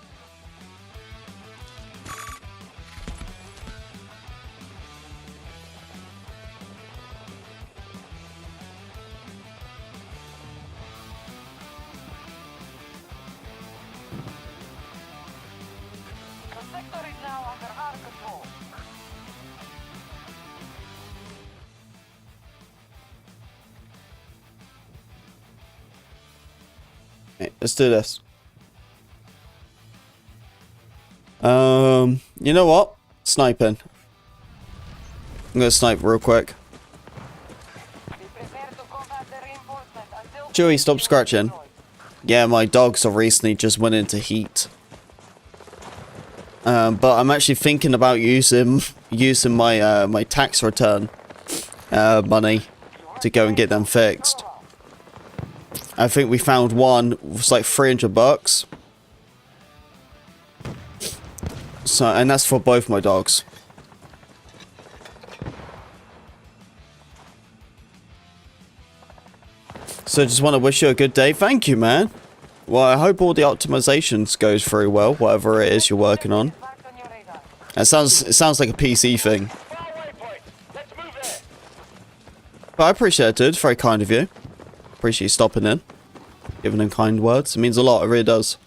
Okay, let's do this. You know what? Sniping. I'm gonna snipe real quick. Joey, stop scratching. Yeah, my dogs have recently just went into heat. But I'm actually thinking about using my my tax return money to go and get them fixed. I think we found one. It was like $300. So, and that's for both my dogs. So just want to wish you a good day. Thank you, man. Well, I hope all the optimizations goes through well, whatever it is you're working on. It sounds like a PC thing. But I appreciate it, dude. It's very kind of you. Appreciate you stopping in, giving them kind words. It means a lot. It really does.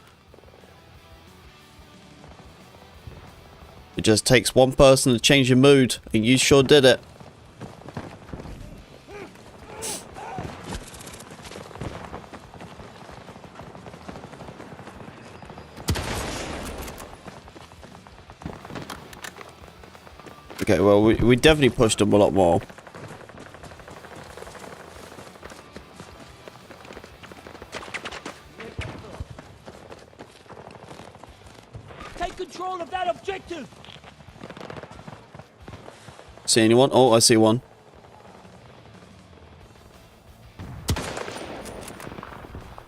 It just takes one person to change your mood, and you sure did it. Okay, well, we definitely pushed them a lot more. Take control of that objective. See anyone? Oh, I see one.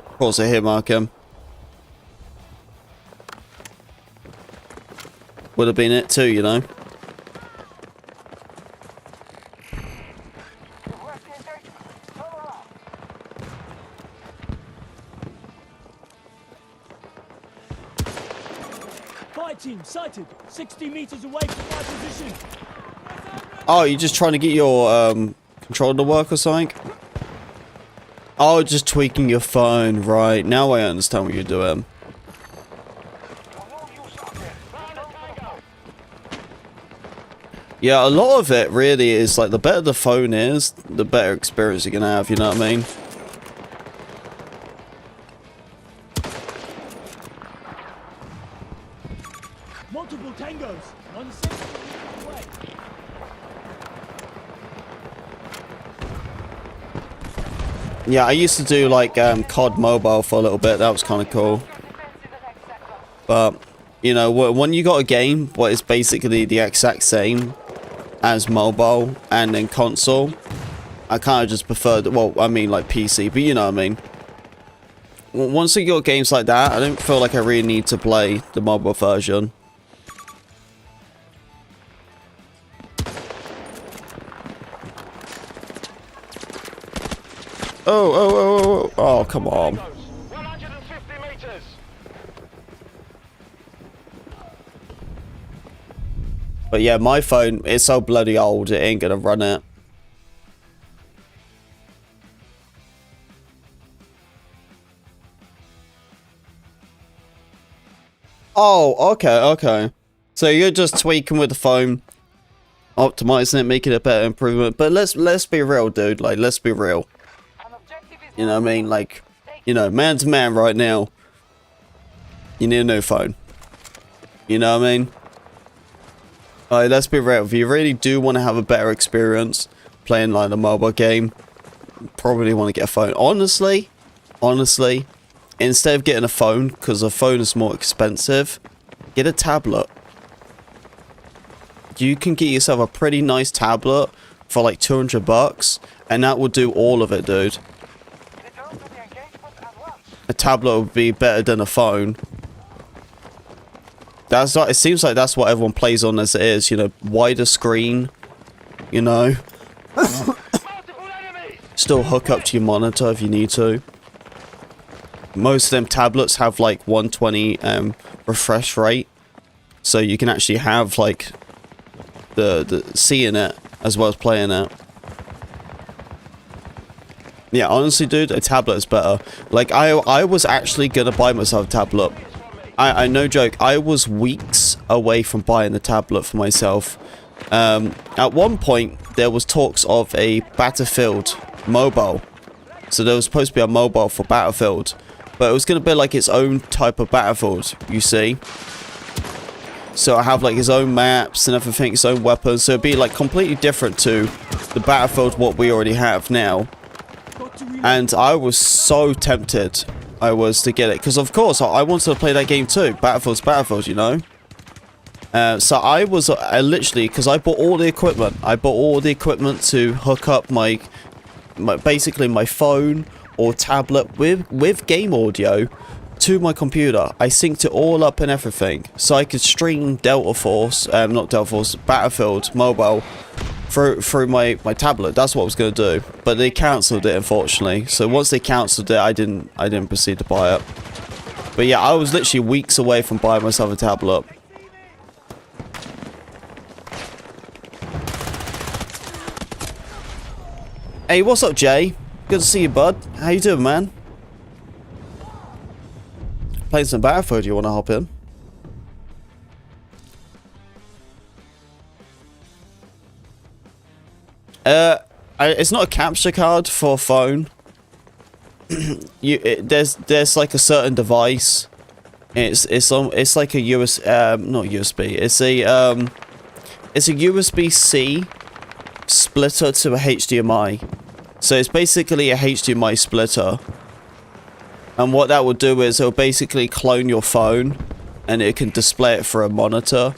Of course, I hit mark him. Would have been it too, you know. Fight team sighted 60 meters away from my position. Oh, you're just trying to get your controller to work or something? Oh, just tweaking your phone. Right, now I understand what you're doing. Yeah, a lot of it really is like the better the phone is, the better experience you're gonna have, you know what I mean? Multiple tangos. 160 meters away. Yeah, I used to do like COD Mobile for a little bit. That was kind of cool. But you know, when you got a game what is basically the exact same as mobile and then console, I kind of just prefer the, well, I mean like PC, but you know what I mean. Once you got games like that, I don't feel like I really need to play the mobile version. Oh, come on. 150 meters. But yeah, my phone is so bloody old, it ain't gonna run it. Oh, okay. So you're just tweaking with the phone, optimizing it, making a better improvement. But let's be real, dude. Like, let's be real. You know what I mean? Like, you know, man to man right now, you need a new phone. You know what I mean? Alright, let's be real. If you really do want to have a better experience playing like a mobile game, you probably want to get a phone. Honestly, instead of getting a phone, because a phone is more expensive, get a tablet. You can get yourself a pretty nice tablet for like $200, and that will do all of it, dude. A tablet would be better than a phone. That's what, it seems like that's what everyone plays on as it is, you know, wider screen, you know. Still hook up to your monitor if you need to. Most of them tablets have like 120 refresh rate, so you can actually have like the seeing it as well as playing it. Yeah, honestly, dude, a tablet is better. Like, I was actually gonna buy myself a tablet. I no joke, I was weeks away from buying the tablet for myself. At one point, there was talks of a Battlefield mobile. So there was supposed to be a mobile for Battlefield. But it was gonna be like its own type of Battlefield, you see. So I have like its own maps and everything, its own weapons. So it'd be like completely different to the Battlefield what we already have now. And I was so tempted, I was, to get it. Because of course, I wanted to play that game too. Battlefield's Battlefield, you know. So I was literally, because I bought all the equipment. I bought all the equipment to hook up my basically my phone or tablet with game audio to my computer. I synced it all up and everything. So I could stream Delta Force, not Delta Force, Battlefield Mobile through my tablet. That's what I was going to do, but they cancelled it, unfortunately. So once they cancelled it, I didn't proceed to buy it. But yeah, I was literally weeks away from buying myself a tablet. Hey, what's up, Jay? Good to see you, bud. How you doing, man? Playing some Battlefield, you want to hop in? It's not a capture card for phone. There's like a certain device. It's like a not USB. It's a USB-C splitter to a HDMI. So it's basically a HDMI splitter. And what that will do is it'll basically clone your phone, and it can display it for a monitor.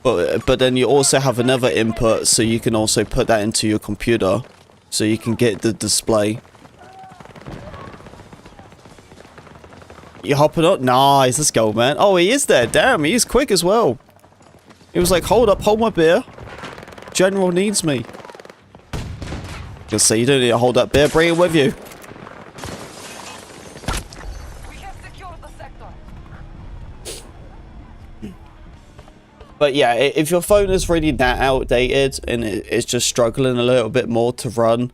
But then you also have another input, so you can also put that into your computer, so you can get the display. You hopping up? Nice, let's go, man. Oh, he is there. Damn, he is quick as well. He was like, hold up, hold my beer. General needs me. Just say you don't need to hold that beer, bring it with you. We have secured the sector. But yeah, if your phone is really that outdated and it's just struggling a little bit more to run,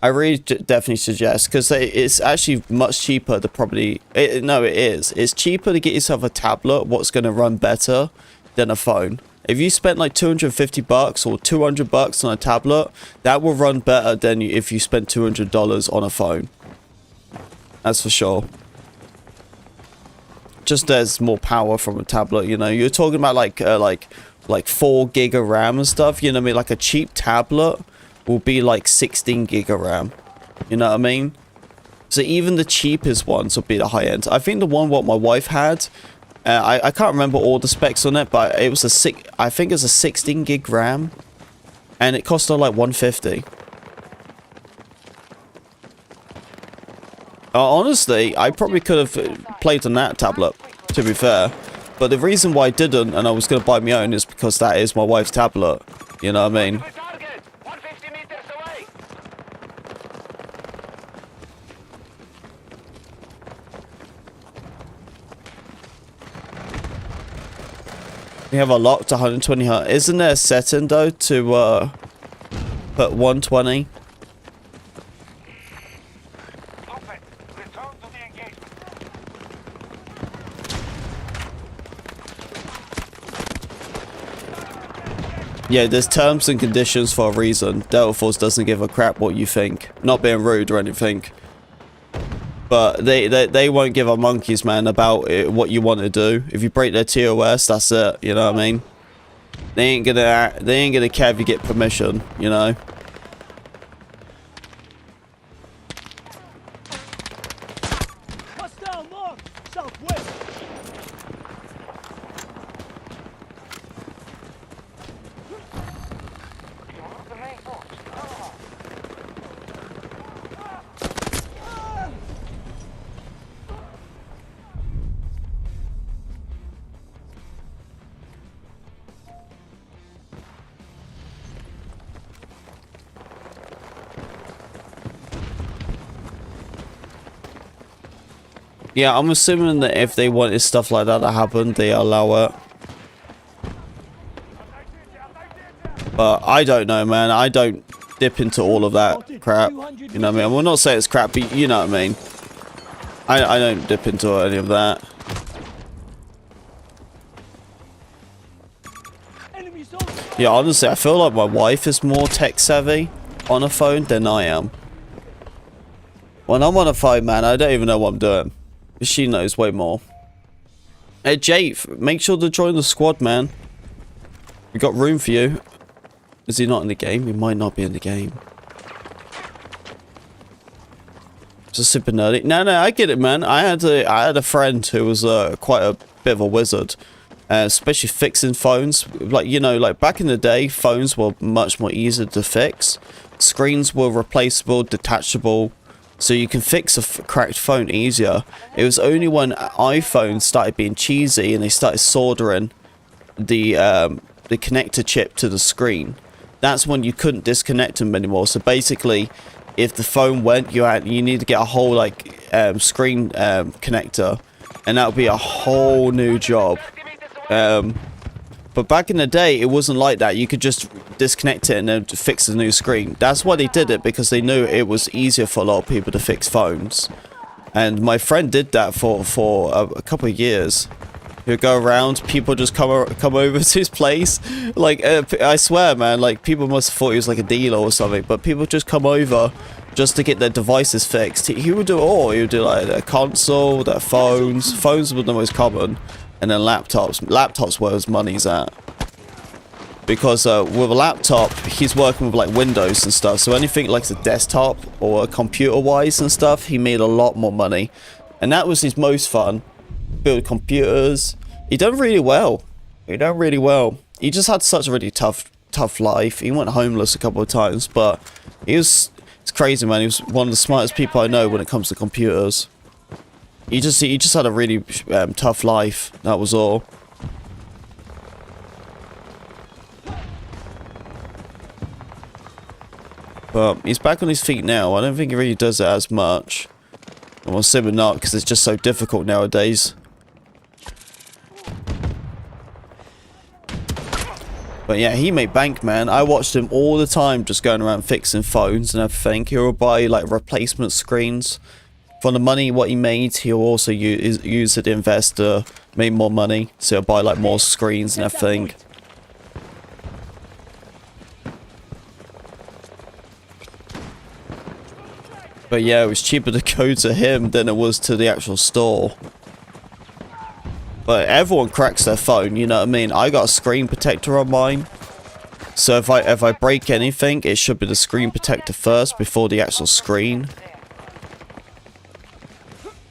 I really definitely suggest, because it's actually much cheaper to probably... no, it is. It's cheaper to get yourself a tablet, what's going to run better than a phone. If you spent like 250 bucks or 200 bucks on a tablet, that will run better than if you spent $200 on a phone. That's for sure. Just there's more power from a tablet, you know. You're talking about like 4 gig of RAM and stuff, you know what I mean? Like a cheap tablet will be like 16 gig of RAM. You know what I mean? So even the cheapest ones will be the high end. I think the one what my wife had, I can't remember all the specs on it, but it was I think it's a 16 gig RAM, and it cost her like 150. Honestly, I probably could have played on that tablet, to be fair. But the reason why I didn't, and I was going to buy my own, is because that is my wife's tablet. You know what I mean? Target 150 meters away. We have a lock to 120 hertz. Isn't there a setting, though, to put 120? Yeah, there's terms and conditions for a reason. Delta Force doesn't give a crap what you think. Not being rude or anything. But they won't give a monkeys, man, about what you want to do. If you break their TOS, that's it. You know what I mean? They ain't gonna care if you get permission, you know? Hostile mark! Southwest! Yeah, I'm assuming that if they wanted stuff like that to happen, they allow it. But I don't know, man. I don't dip into all of that crap. You know what I mean? I will not say it's crap, but you know what I mean. I don't dip into any of that. Yeah, honestly, I feel like my wife is more tech savvy on a phone than I am. When I'm on a phone, man, I don't even know what I'm doing. She knows way more. Hey, Jake, make sure to join the squad, man. We got room for you. Is he not in the game? He might not be in the game. Just super nerdy. No, I get it, man. I had a friend who was quite a bit of a wizard, especially fixing phones. Like, you know, like back in the day, phones were much more easier to fix. Screens were replaceable, detachable. So you can fix a cracked phone easier. It was only when iPhones started being cheesy and they started soldering the connector chip to the screen. That's when you couldn't disconnect them anymore. So basically, if the phone went, you need to get a whole like screen connector, and that would be a whole new job. But back in the day, it wasn't like that. You could just disconnect it and then fix the new screen. That's why they did it, because they knew it was easier for a lot of people to fix phones. And my friend did that for a couple of years. He'd go around, people just come over to his place. Like, I swear, man, like, people must have thought he was like a dealer or something. But people just come over just to get their devices fixed. He would do it all. He would do like their console, their phones. Phones were the most common. And then laptops. Laptops where his money's at. Because with a laptop, he's working with like Windows and stuff. So anything like a desktop or computer-wise and stuff, he made a lot more money. And that was his most fun. Build computers. He done really well. He done really well. He just had such a really tough life. He went homeless a couple of times, but it's crazy, man. He was one of the smartest people I know when it comes to computers. He just had a really tough life. That was all. But he's back on his feet now. I don't think he really does it as much. I'm assuming not, because it's just so difficult nowadays. But yeah, he made bank, man. I watched him all the time just going around fixing phones and everything. He'll buy like replacement screens. For the money what he made, he'll also use it to invest to make more money. So he'll buy like more screens and everything. But yeah, it was cheaper to go to him than it was to the actual store. But everyone cracks their phone, you know what I mean? I got a screen protector on mine. So if I break anything, it should be the screen protector first before the actual screen.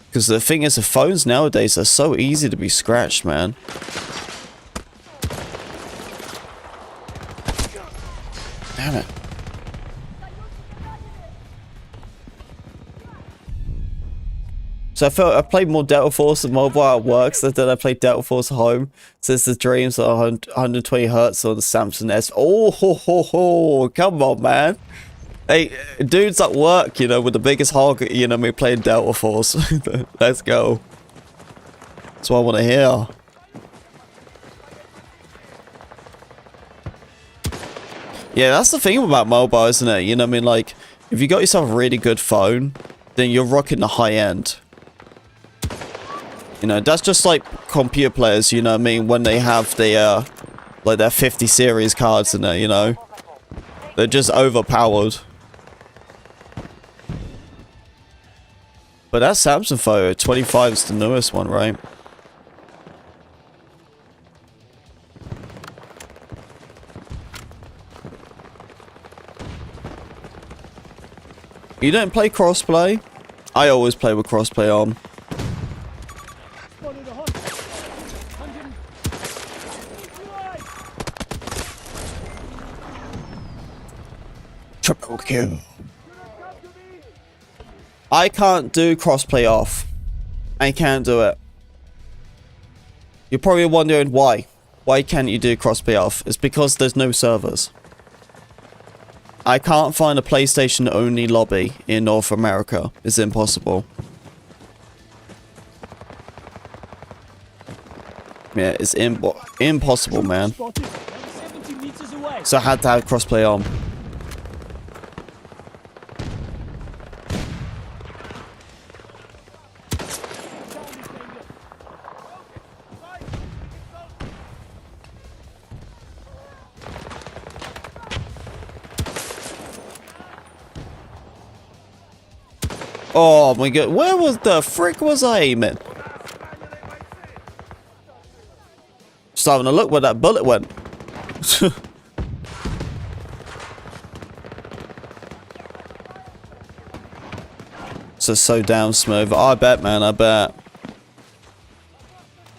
Because the thing is, the phones nowadays are so easy to be scratched, man. Damn it. So I played more Delta Force and mobile at work, so then I played Delta Force at home. Since the dreams are 120 hertz on the Samsung S. Oh, ho, ho, ho. Come on, man. Hey, dudes at work, you know, with the biggest hog, you know, me playing Delta Force. Let's go. That's what I want to hear. Yeah, that's the thing about mobile, isn't it? You know what I mean? Like, if you got yourself a really good phone, then you're rocking the high end. You know, that's just like computer players, you know what I mean, when they have the, like their 50 series cards in there, you know. They're just overpowered. But that Samsung photo, 25 is the newest one, right? You don't play crossplay? I always play with crossplay on. Triple kill. I can't do crossplay off. I can't do it. You're probably wondering why. Why can't you do crossplay off? It's because there's no servers. I can't find a PlayStation only lobby in North America. It's impossible. Yeah, it's impossible, man. So I had to have crossplay on. Oh my god, where was the frick was I aiming? Just having a look where that bullet went. So damn smooth. I bet, man, I bet.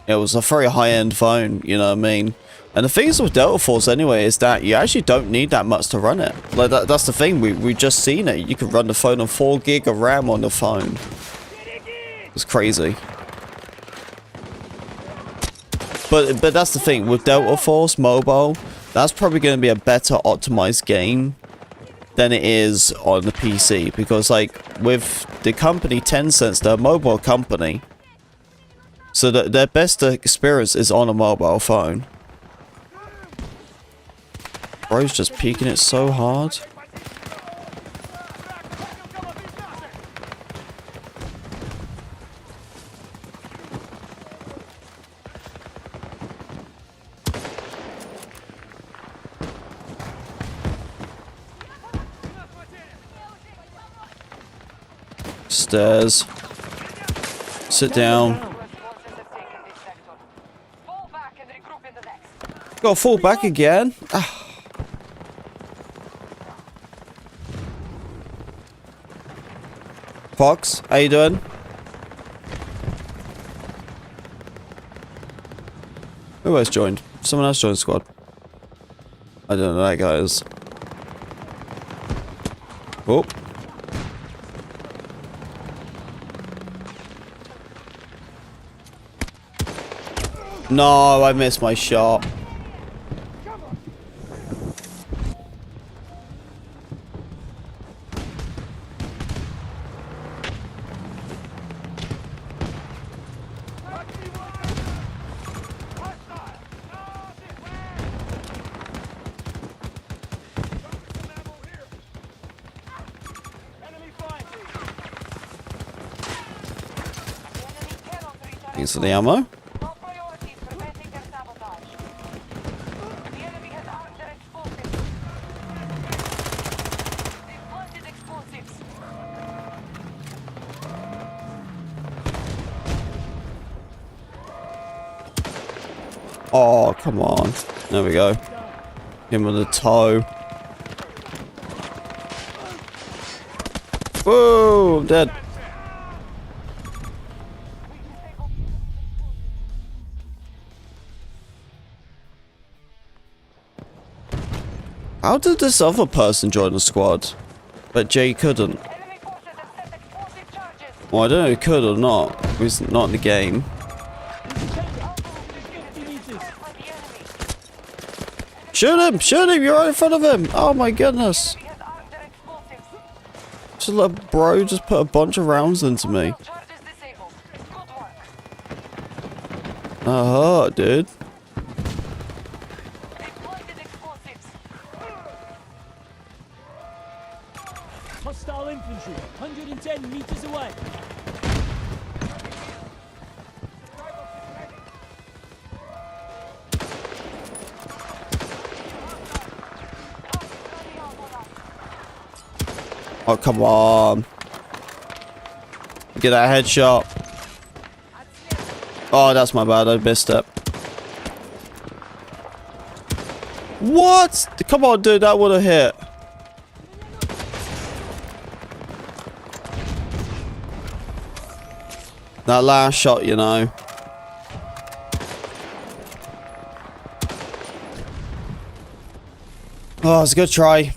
It was a very high-end phone, you know what I mean? And the thing is with Delta Force anyway is that you actually don't need that much to run it. Like that's the thing, we just seen it. You can run the phone on 4 gig of RAM on the phone. It's crazy. But that's the thing, with Delta Force Mobile, that's probably going to be a better optimized game than it is on the PC. Because like, with the company Tencent, they're a mobile company. So their best experience is on a mobile phone. Bro's just peeking it so hard. Stairs. Sit down. Got to fall back again? Ah. Fox, how you doing? Who else joined? Someone else joined the squad. I don't know who that guy is. Oh. No, I missed my shot. Thanks for the ammo. Top priority is preventing their sabotage. The enemy has armed their explosives. They've planted explosives. Oh, come on. There we go. Him with the toe. Whoa, I'm dead. How did this other person join the squad? But Jay couldn't. Enemy forces have set explosive charges. Well, I don't know if he could or not. He's not in the game. By the enemy. Shoot him! Shoot him! You're right in front of him! Oh my goodness! Enemy has armed their explosives. Just let bro just put a bunch of rounds into me. Charges disabled. Good work. Oh, dude. They've planted explosives. Hostile infantry, 110 meters away. Oh, come on. Get that headshot. Oh, that's my bad. I missed it. What? Come on, dude. That would have hit. That last shot, you know. Oh, it's a good try.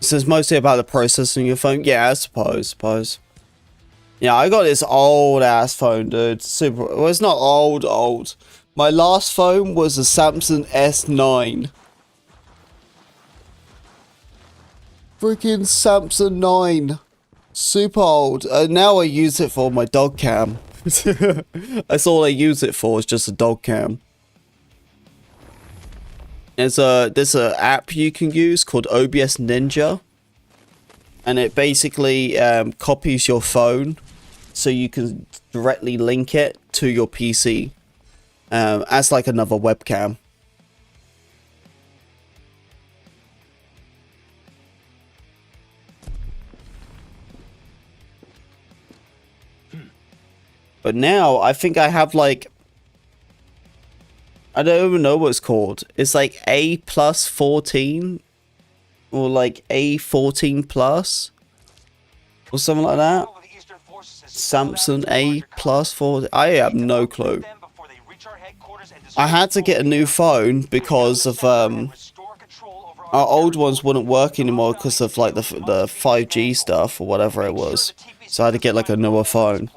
So it's mostly about the processing your phone. Yeah, I suppose. Yeah, I got this old ass phone, dude. Super. Well, it's not old. My last phone was a Samsung S9. Freaking Samsung 9. Super old. Now I use it for my dog cam. That's all I use it for, is just a dog cam. There's a app you can use called OBS Ninja, and it basically copies your phone so you can directly link it to your PC as like another webcam. But now I think I have like, I don't even know what it's called. It's like A plus 14 or like A14 plus or something like that. Samsung A plus 4. I have no clue. I had to get a new phone because of our old ones wouldn't work anymore because of like the 5G stuff or whatever it was. So I had to get like a newer phone.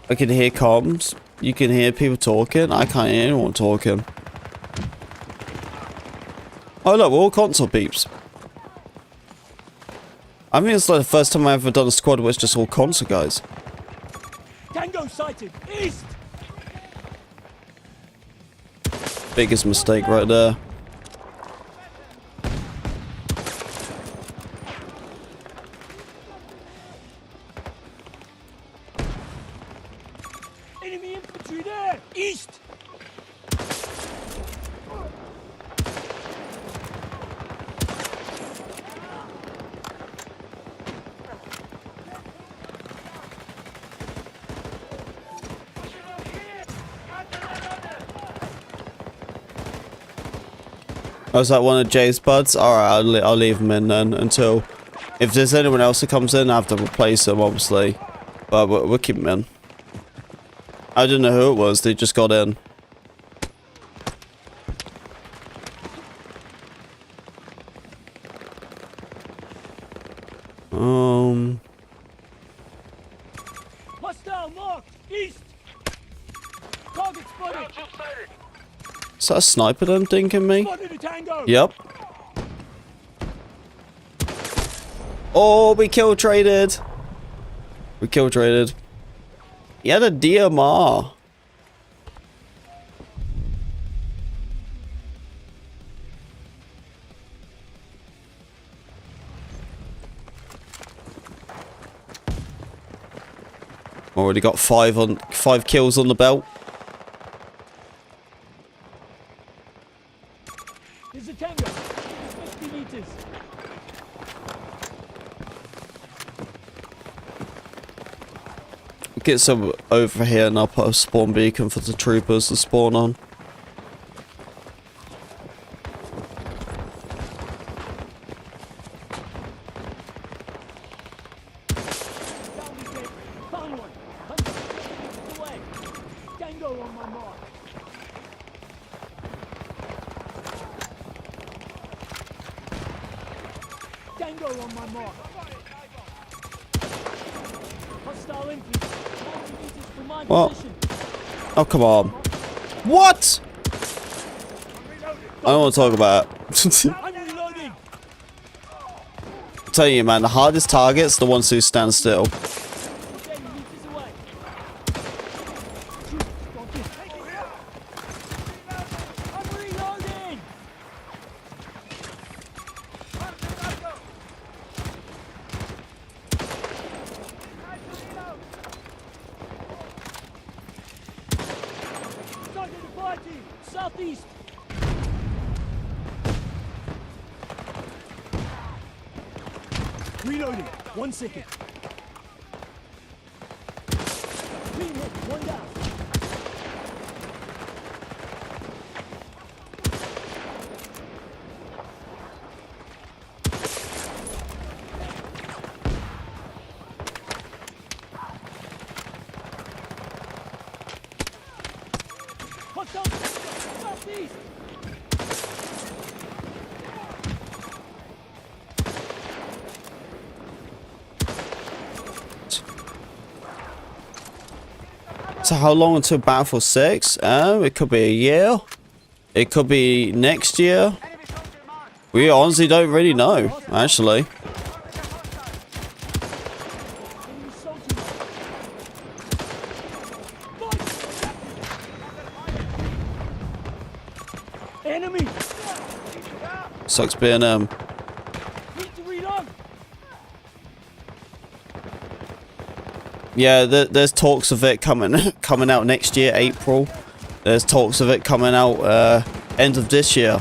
I can hear comms. You can hear people talking. I can't hear anyone talking. Oh look, we're all console peeps. I think it's like the first time I've ever done a squad where it's just all console guys. Tango sighted. East. Biggest mistake right there. Enemy infantry there. East. Oh, is that one of Jay's buds? Alright, I'll leave him in then until... If there's anyone else that comes in, I have to replace them, obviously. But we'll keep him in. I didn't know who it was, they just got in. Hostile marked. East. Target spotted. Is that a sniper them dinking me? Spotted a tango. Yep. Oh, we kill traded. We kill traded. He had a DMR. Already got five kills on the belt. There's a tango. 50 meters. Get some over here and I'll put a spawn beacon for the troopers to spawn on. Found one. 150 meters away. Tango on my mark. Tango on my mark. Hostile infantry. 40 meters from my What? position. Oh, come on. What? I don't want to talk about it. I'm reloading. I'm telling you, man, the hardest targets, the ones who stand still. 10 meters away. Shoot, got this. I'm reloading. Target the fire team. Southeast. Reloading. 1 second. Clean hit. 1 down. Hostile southeast. So how long until Battlefield 6? It could be a year. It could be next year. We honestly don't really know, actually. Enemy soldier. Fight! Enemy! Sucks being Need to reload! yeah, there's talks of it coming out next year, April. There's talks of it coming out end of this year.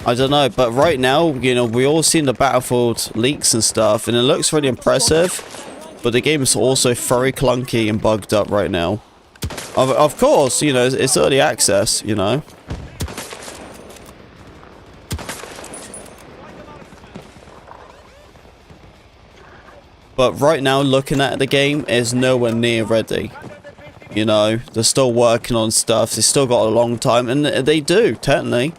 I don't know, but right now, you know, we all seen the Battlefield leaks and stuff, and it looks really impressive. But the game is also very clunky and bugged up right now. Of course, you know, it's early access, you know. But right now, looking at the game is nowhere near ready. You know, they're still working on stuff. They still got a long time, and they do, technically.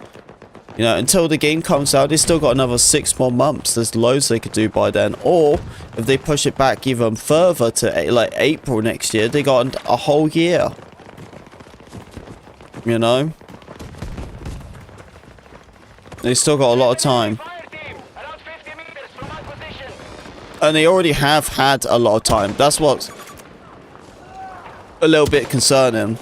You know, until the game comes out, they still got another 6 more months. There's loads they could do by then. Or, if they push it back even further to, like, April next year, they got a whole year. You know? They still got a lot of time. Fire team, around 50 meters from my position. And they already have had a lot of time. That's what's a little bit concerning.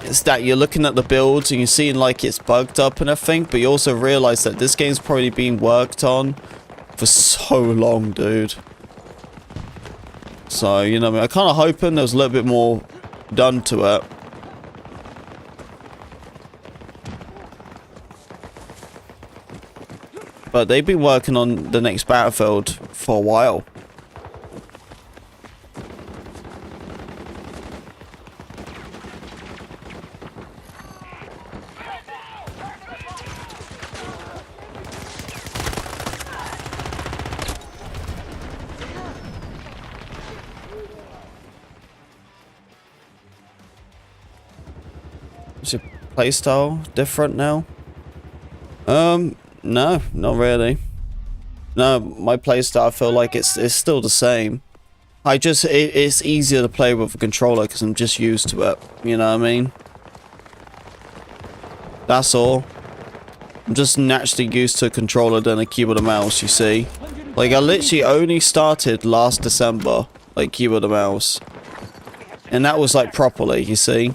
It's that you're looking at the builds and you're seeing like it's bugged up and everything, but you also realize that this game's probably been worked on for so long, dude. So, you know, I'm kind of hoping there was a little bit more done to it. But they've been working on the next Battlefield for a while. Is your playstyle different now? No, not really. No, my playstyle, I feel like it's still the same. It's easier to play with a controller because I'm just used to it. You know what I mean? That's all. I'm just naturally used to a controller than a keyboard and mouse, you see. 150 Like, I literally only started last December, like, keyboard and mouse. And that was, like, properly, you see?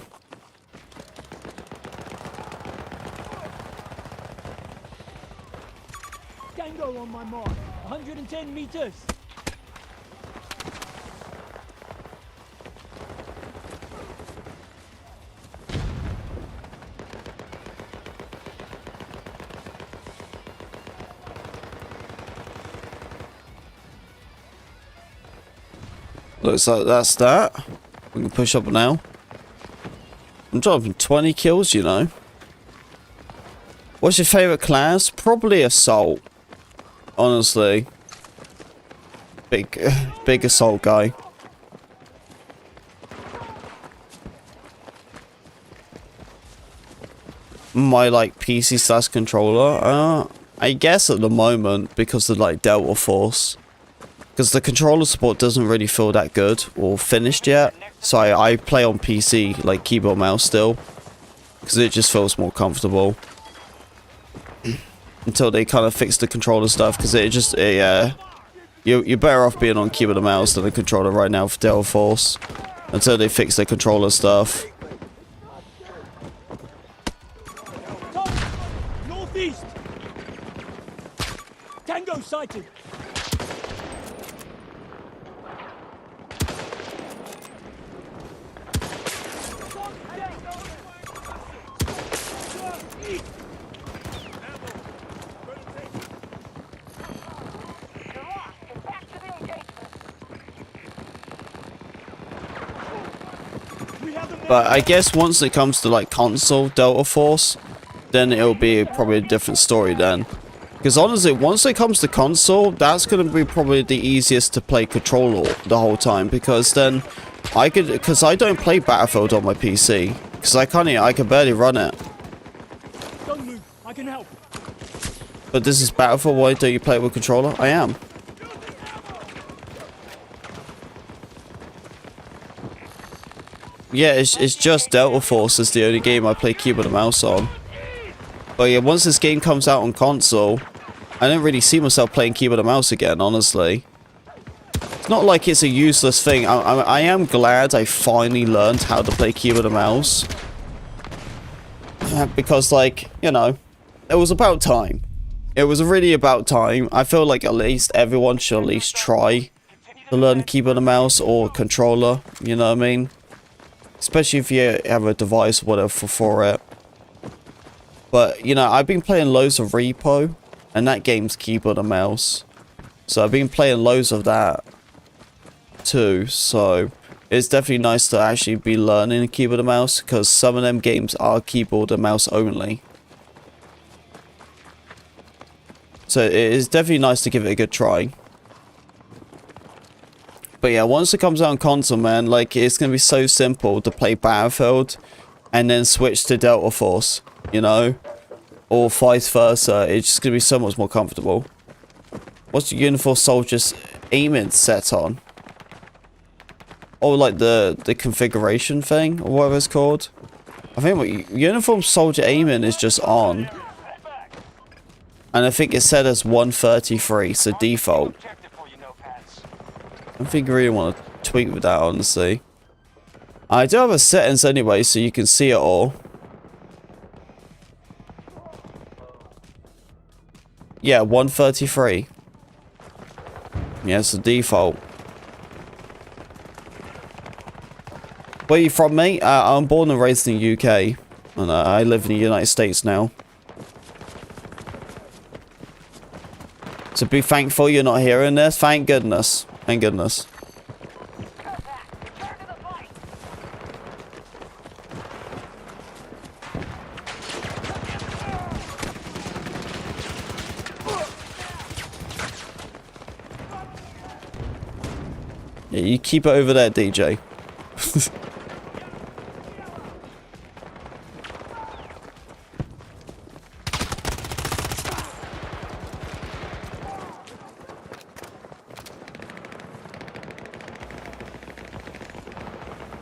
Tango on my mark. 110 meters. Looks like that's that. We can push up now. I'm dropping 20 kills, you know. What's your favourite class? Probably Assault. Honestly. Big Assault guy. My, like, PC / controller? I guess at the moment, because of, like, Delta Force. Because the controller support doesn't really feel that good or finished yet. So I play on PC, like keyboard mouse still. Because it just feels more comfortable. Until they kind of fix the controller stuff. Because you're better off being on keyboard and mouse than a controller right now for Delta Force. Until they fix the controller stuff. Northeast. Tango sighted. But I guess once it comes to like console Delta Force, then it'll be probably a different story then. Because honestly, once it comes to console, that's going to be probably the easiest to play controller the whole time. Because then because I don't play Battlefield on my PC. Because I can barely run it. Don't move, I can help. But this is Battlefield, why don't you play it with controller? I am. Yeah, it's just Delta Force is the only game I play keyboard and mouse on. But yeah, once this game comes out on console, I don't really see myself playing keyboard and mouse again, honestly. It's not like it's a useless thing. I am glad I finally learned how to play keyboard and mouse. Because, like, you know, it was about time. It was really about time. I feel like at least everyone should at least try to learn keyboard and mouse or controller, you know what I mean? Especially if you have a device or whatever for it. But, you know, I've been playing loads of Repo, and that game's keyboard and mouse. So I've been playing loads of that too, so it's definitely nice to actually be learning keyboard and mouse, because some of them games are keyboard and mouse only. So it is definitely nice to give it a good try. But yeah, once it comes out on console, man, like, it's going to be so simple to play Battlefield and then switch to Delta Force, you know? Or vice versa. It's just going to be so much more comfortable. What's your Uniform Soldier's aiming set on? Or like the configuration thing, or whatever it's called? I think what Uniform Soldier aiming is just on. And I think it's set as 133, so default. I don't think I really want to tweak with that, honestly. I do have a settings anyway, so you can see it all. Yeah, 133. Yeah, it's the default. Where are you from, mate? I'm born and raised in the UK. And I live in the United States now. So be thankful you're not hearing this. Thank goodness. Thank goodness. Yeah, you keep it over there, DJ.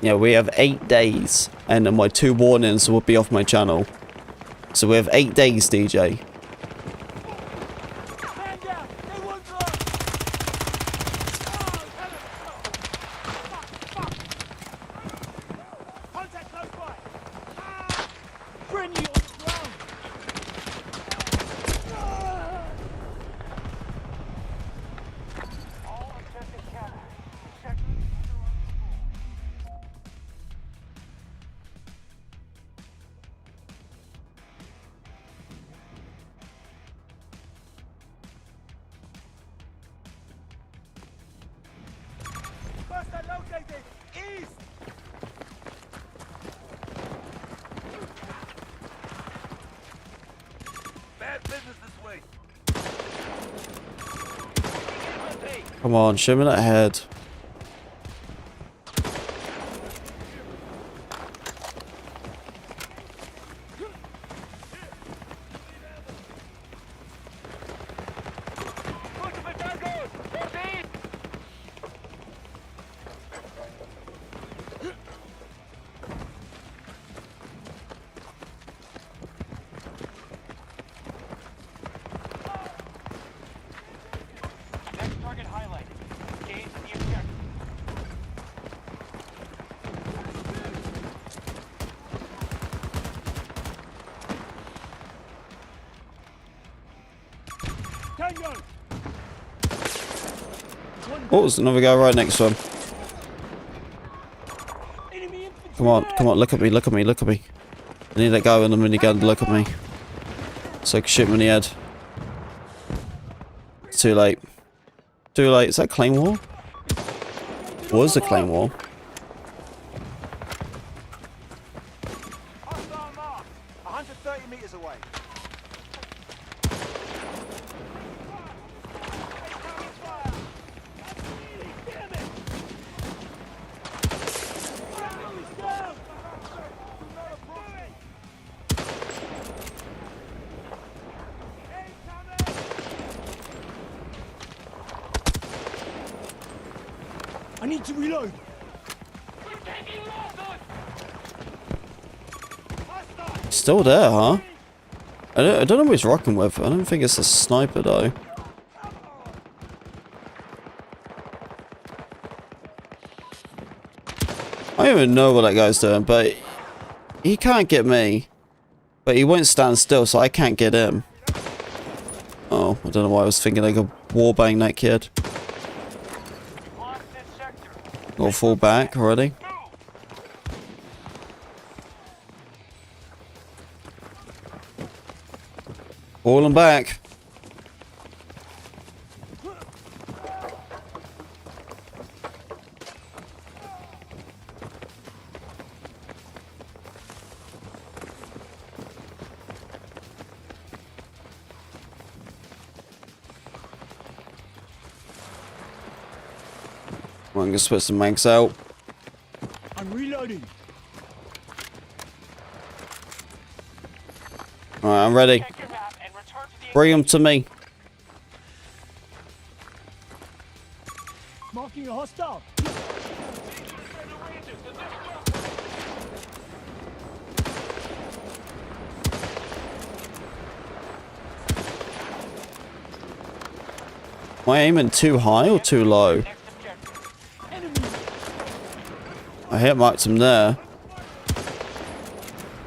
Yeah, we have 8 days, and then my 2 warnings will be off my channel. So we have 8 days, DJ. Come on, show me that head. Next target highlight. Gaze the objective. Tango! Oh, there's another guy right next to him. Enemy infantry! Come on, look at me, look at me, look at me. I need that guy with the minigun to look at me. So I can shoot him in the head. It's too late. Too late. Is that Claymore? Was a Claymore? Hostile mark. 130 meters away. Damn it! He's down! I need to reload. Still there, huh? I don't know what he's rocking with. I don't think it's a sniper though. I don't even know what that guy's doing, but he can't get me. But he won't stand still, so I can't get him. Oh, I don't know why I was thinking I could warbang that kid. Or fall back already. Falling back. I'm gonna switch some mags out. I'm reloading. Alright, I'm ready. Check your map and return to the Bring him to me. Marking a hostile. Am I aiming too high or too low? next objective. Enemy. I hit marked him there.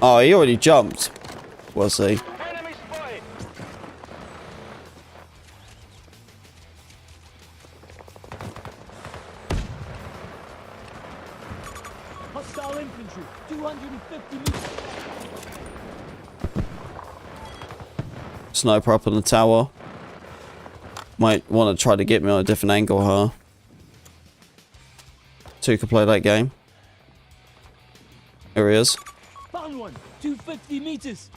Oh, he already jumped. Was he? Enemy spotted. Hostile infantry. 250 meters. Sniper up on the tower. Might want to try to get me on a different angle, huh? Two could play that game. Here he is. Found one. 250 meters.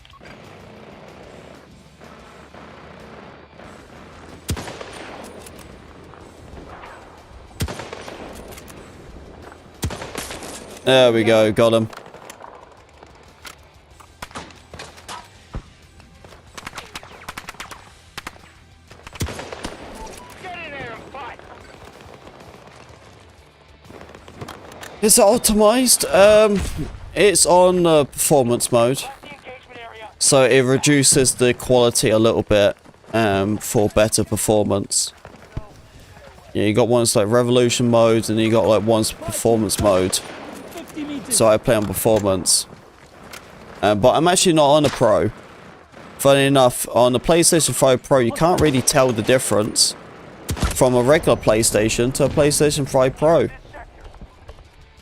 There we go, got him. Get in there and fight. Is it optimized? It's on performance mode, The engagement area. so it reduces the quality a little bit for better performance. Yeah, you got ones like revolution mode, and you got like one's performance mode. 50 meters. So I play on performance. But I'm actually not on a pro. Funny enough, on the PlayStation 5 Pro, you can't really tell the difference from a regular PlayStation to a PlayStation 5 Pro.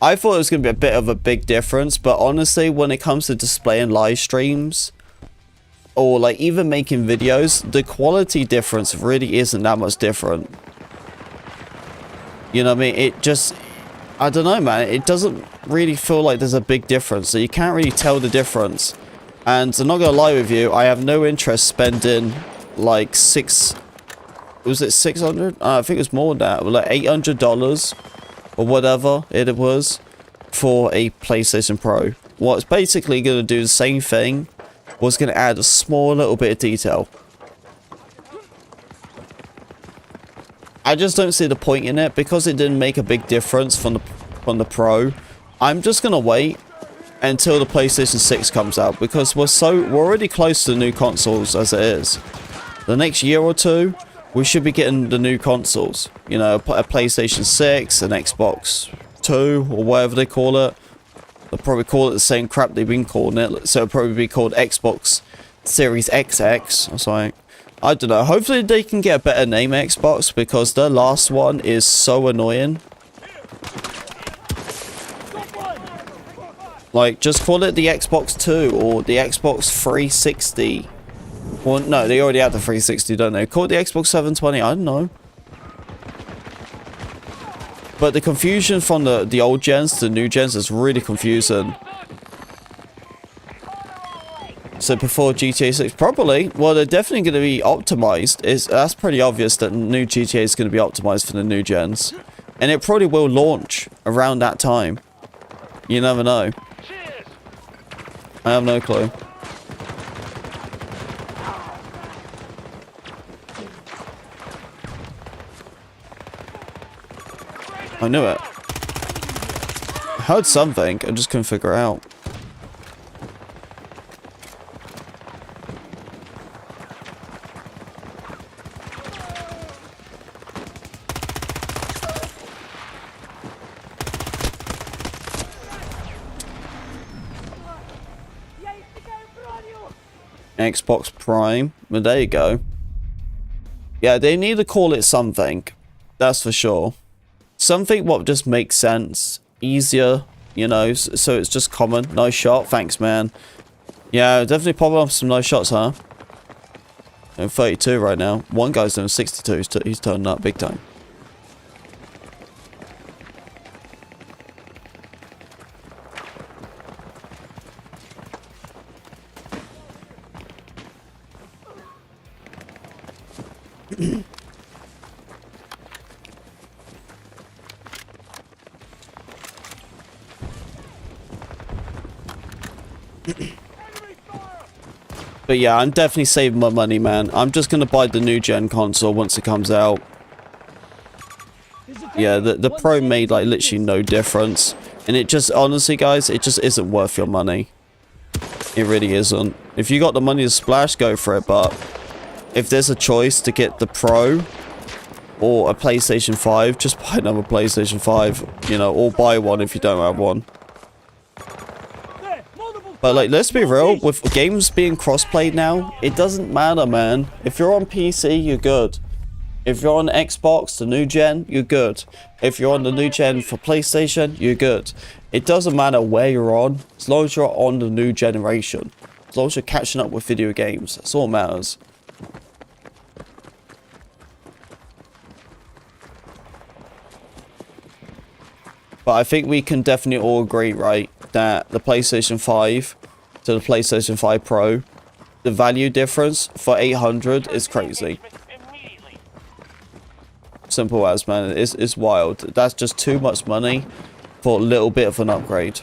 I thought it was going to be a bit of a big difference, but honestly, when it comes to displaying live streams, or like even making videos, the quality difference really isn't that much different. You know what I mean? It just... I don't know, man. It doesn't really feel like there's a big difference. So you can't really tell the difference And I'm not gonna lie with you, I have no interest spending like was it 600? I think it was more than that, like $800 or whatever it was for a PlayStation Pro. What's basically gonna do the same thing, was gonna add a small little bit of detail. I just don't see the point in it because it didn't make a big difference from the Pro. I'm just gonna wait until the PlayStation 6 comes out because we're already close to the new consoles as it is. The next year or two, we should be getting the new consoles. You know, a PlayStation 6, an Xbox 2, or whatever they call it. They'll probably call it the same crap they've been calling it. So it'll probably be called Xbox Series XX or something. I don't know. Hopefully they can get a better name, Xbox, because their last one is so annoying. Like, just call it the Xbox 2 or the Xbox 360. Well, no, they already have the 360, don't they? Call it the Xbox 720, I don't know. But the confusion from the old gens to the new gens is really confusing. So before GTA 6, probably. Well, they're definitely going to be optimized. That's pretty obvious that new GTA is going to be optimized for the new gens. And it probably will launch around that time. You never know. I have no clue. I knew it. I heard something, I just couldn't figure it out. Xbox Prime. Well, there you go. Yeah, they need to call it something. That's for sure. Something what just makes sense. Easier, you know, so it's just common. Nice shot. Thanks, man. Yeah, definitely popping off some nice shots, huh? I'm 32 right now. One guy's doing 62. He's turning up big time. But yeah, I'm definitely saving my money, man. I'm just gonna buy the new gen console once it comes out. Yeah, the Pro made like literally no difference. And it just, honestly guys, it just isn't worth your money. It really isn't. If you got the money to splash, go for it, but if there's a choice to get the Pro or a PlayStation 5, just buy another PlayStation 5, you know, or buy one if you don't have one. But like, let's be real, with games being cross-played now, it doesn't matter, man. If you're on PC, you're good. If you're on Xbox, the new gen, you're good. If you're on the new gen for PlayStation, you're good. It doesn't matter where you're on, as long as you're on the new generation. As long as you're catching up with video games, that's all that matters. But I think we can definitely all agree, right, that the PlayStation 5 to the PlayStation 5 Pro, the value difference for 800 is crazy. Simple as, man. It's wild. That's just too much money for a little bit of an upgrade.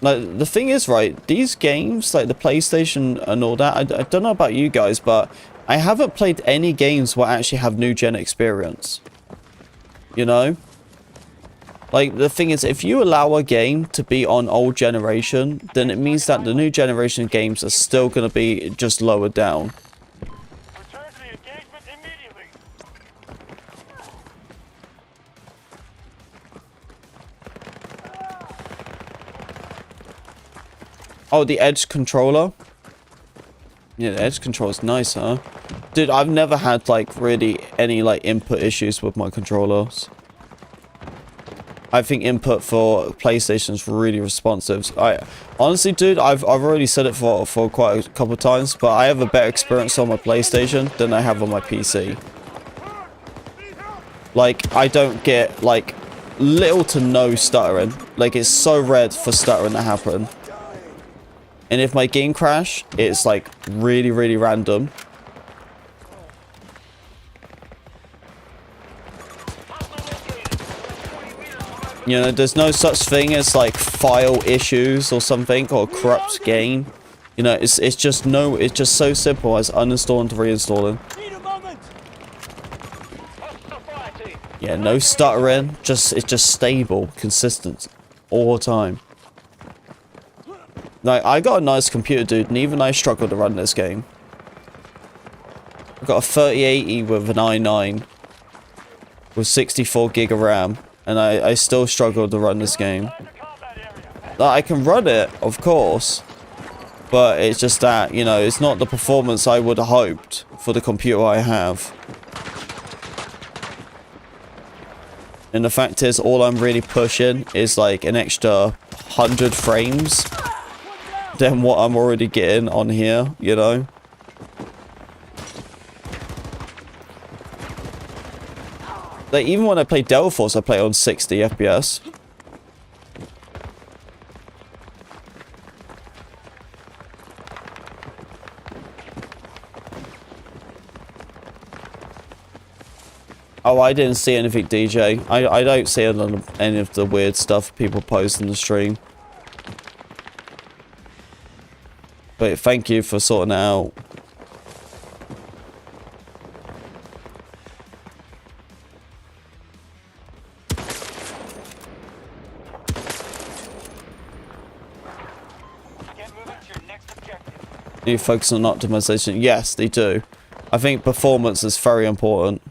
Like, the thing is, right, these games, like the PlayStation and all that, I don't know about you guys, but I haven't played any games where I actually have new gen experience. You know? Like, the thing is, if you allow a game to be on old generation, then it means that the new generation games are still going to be just lowered down. Return to the engagement immediately. Oh, the Edge controller? Yeah, the Edge controller is nice, huh? Dude, I've never had, like, really any, like, input issues with my controllers. I think input for PlayStation is really responsive. Honestly, dude, I've already said it for quite a couple of times, but I have a better experience on my PlayStation than I have on my PC. Like, I don't get, like, little to no stuttering. Like, it's so rare for stuttering to happen. And if my game crash, it's like really, really random. You know, there's no such thing as like file issues or something, or corrupt game. You know, it's just so simple as uninstalling to reinstalling. Need a moment. Yeah, no stuttering, it's just stable, consistent, all the time. Like, I got a nice computer, dude, and even I struggle to run this game. I've got a 3080 with an i9 with 64 gig of RAM, and I still struggle to run this game. Like, I can run it, of course, but it's just that, you know, it's not the performance I would have hoped for the computer I have. And the fact is, all I'm really pushing is like an extra 100 frames than what I'm already getting on here, you know? Like, even when I play Delta Force, I play on 60 FPS. Oh, I didn't see anything, DJ. I don't see any of the weird stuff people post in the stream. But thank you for sorting it out. You focus on optimization? Yes, they do. I think performance is very important.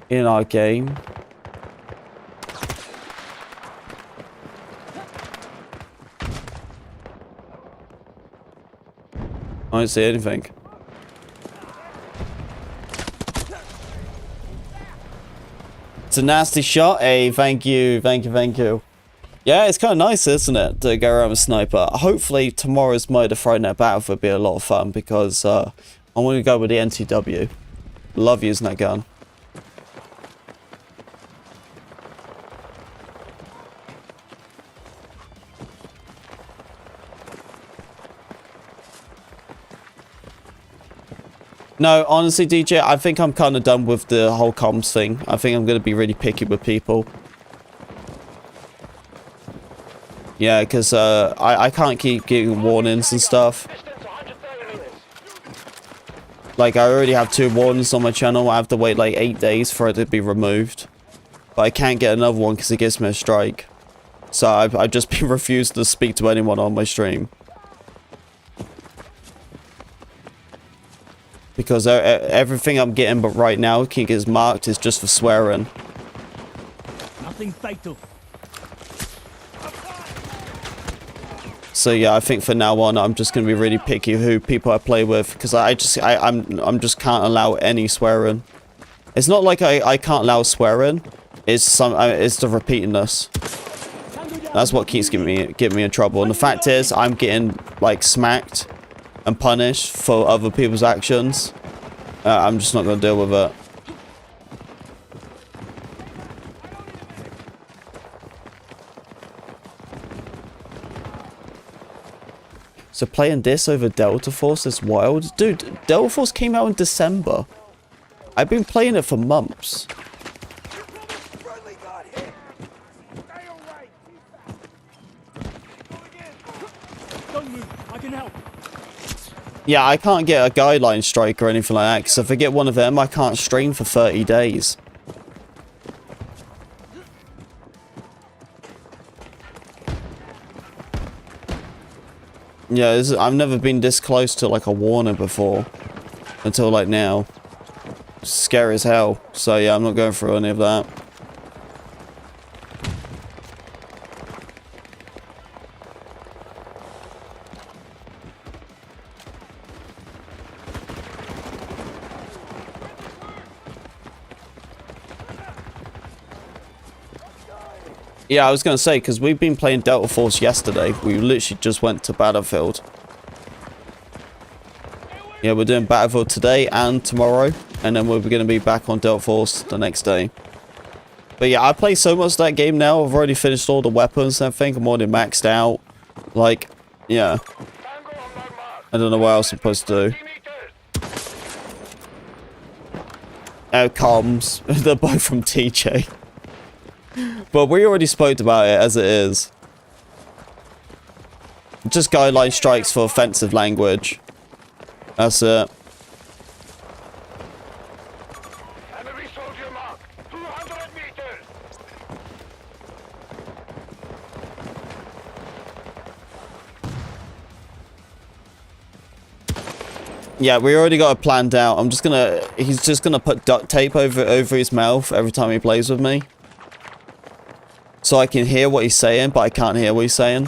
In our game. I don't see anything. It's a nasty shot, eh? Thank you, thank you, thank you. Yeah, it's kind of nice, isn't it, to go around with Sniper. Hopefully tomorrow's mode of Friday Night Battle will be a lot of fun, because I want to go with the NTW. Love using that gun. No, honestly, DJ, I think I'm kind of done with the whole comms thing. I think I'm going to be really picky with people. Yeah, because I can't keep getting warnings and stuff. Like, I already have 2 warnings on my channel. I have to wait like 8 days for it to be removed. But I can't get another one because it gives me a strike. So I've just been refused to speak to anyone on my stream. Because everything I'm getting but right now, King is marked, is just for swearing. Nothing fatal. So yeah, I think for now on, I'm just gonna be really picky who people I play with, because I'm just can't allow any swearing. It's not like I can't allow swearing. It's the repeatedness. That's what keeps getting me in trouble. And the fact is, I'm getting like smacked and punished for other people's actions. I'm just not going to deal with it. So playing this over Delta Force is wild. Dude, Delta Force came out in December. I've been playing it for months. Don't move. I can help. Yeah, I can't get a guideline strike or anything like that, because if I get one of them, I can't stream for 30 days. Yeah, I've never been this close to like a warning before, until like now. It's scary as hell, so yeah, I'm not going through any of that. Yeah, I was going to say, because we've been playing Delta Force yesterday. We literally just went to Battlefield. Yeah, we're doing Battlefield today and tomorrow. and then we're going to be back on Delta Force the next day. But yeah, I play so much of that game now. I've already finished all the weapons and everything. I'm already maxed out. Like, yeah. I don't know what else I'm supposed to do. Oh, comms. They're both from TJ. But we already spoke about it as it is. Just guideline strikes for offensive language. That's it. Enemy soldier mark. 200 meters. Yeah, we already got it planned out. He's just gonna put duct tape over his mouth every time he plays with me. So I can hear what he's saying, but I can't hear what he's saying.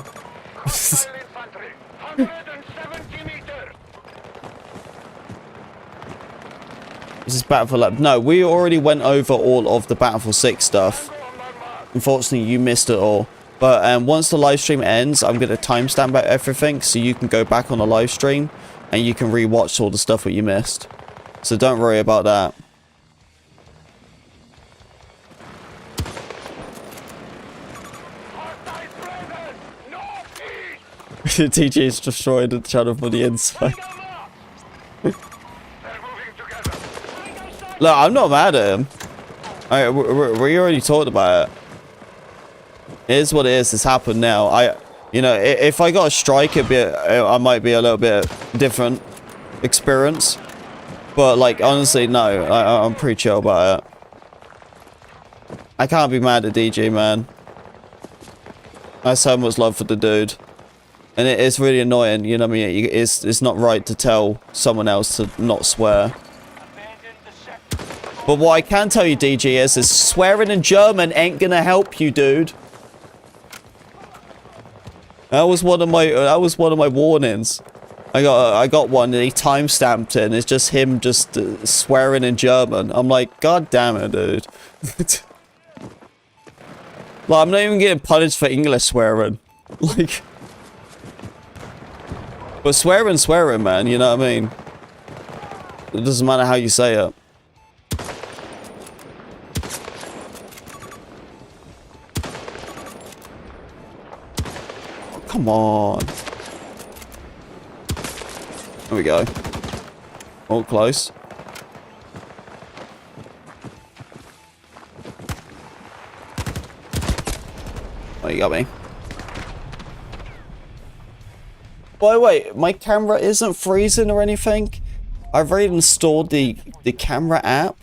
Infantry. 170 meters. This is Battlefield Lab. No, we already went over all of the Battlefield 6 stuff. Unfortunately, you missed it all. But once the live stream ends, I'm going to timestamp out everything so you can go back on the live stream and you can rewatch all the stuff that you missed. So don't worry about that. TJ's destroyed the channel from the inside. Look, I'm not mad at him. We already talked about it. It is what it is. It's happened now. You know, if I got a strike, I might be a little bit different experience. But like, honestly, no. I'm pretty chill about it. I can't be mad at DJ, man. I have so much love for the dude. And it is really annoying, you know what I mean? It's not right to tell someone else to not swear. But what I can tell you, DG, is swearing in German ain't gonna help you, dude. That was one of my warnings. I got one and he timestamped it and it's just him swearing in German. I'm like, God damn it, dude. Like, I'm not even getting punished for English swearing. Like, but swearing, man, you know what I mean? It doesn't matter how you say it. Oh, come on. There we go. All close. Oh, you got me. By the way, my camera isn't freezing or anything. I've already installed the camera app.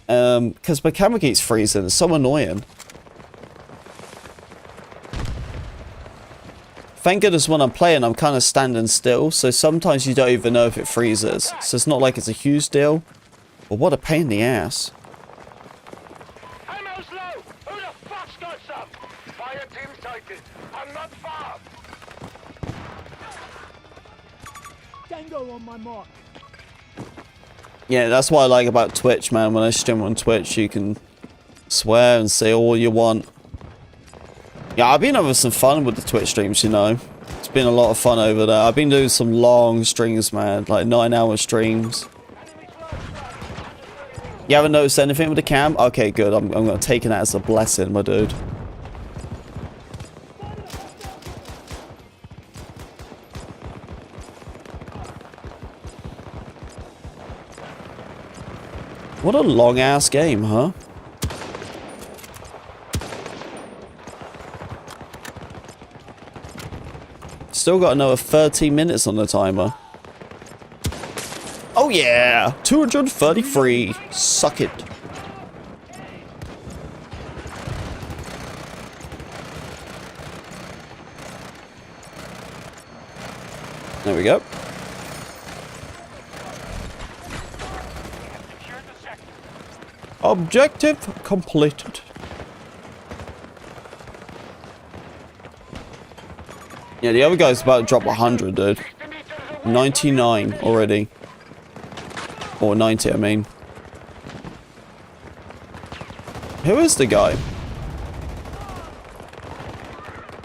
Because my camera keeps freezing. It's so annoying. Thank goodness when I'm playing, I'm kind of standing still. So sometimes you don't even know if it freezes. So it's not like it's a huge deal. But what a pain in the ass. Ammo's low. Who the fuck's got some? Fire team sighted. I'm not far. Tango on my mark. Yeah, that's what I like about Twitch, man. When I stream on Twitch, you can swear and say all you want. Yeah, I've been having some fun with the Twitch streams, you know. It's been a lot of fun over there. I've been doing some long streams, man. Like 9-hour streams. You haven't noticed anything with the cam? Okay, good. I'm taking that as a blessing, my dude. What a long-ass game, huh? Still got another 13 minutes on the timer. Oh yeah! 233. Suck it. There we go. Objective completed. Yeah, the other guy's about to drop 100, dude. 99 already. Or 90, I mean. Who is the guy?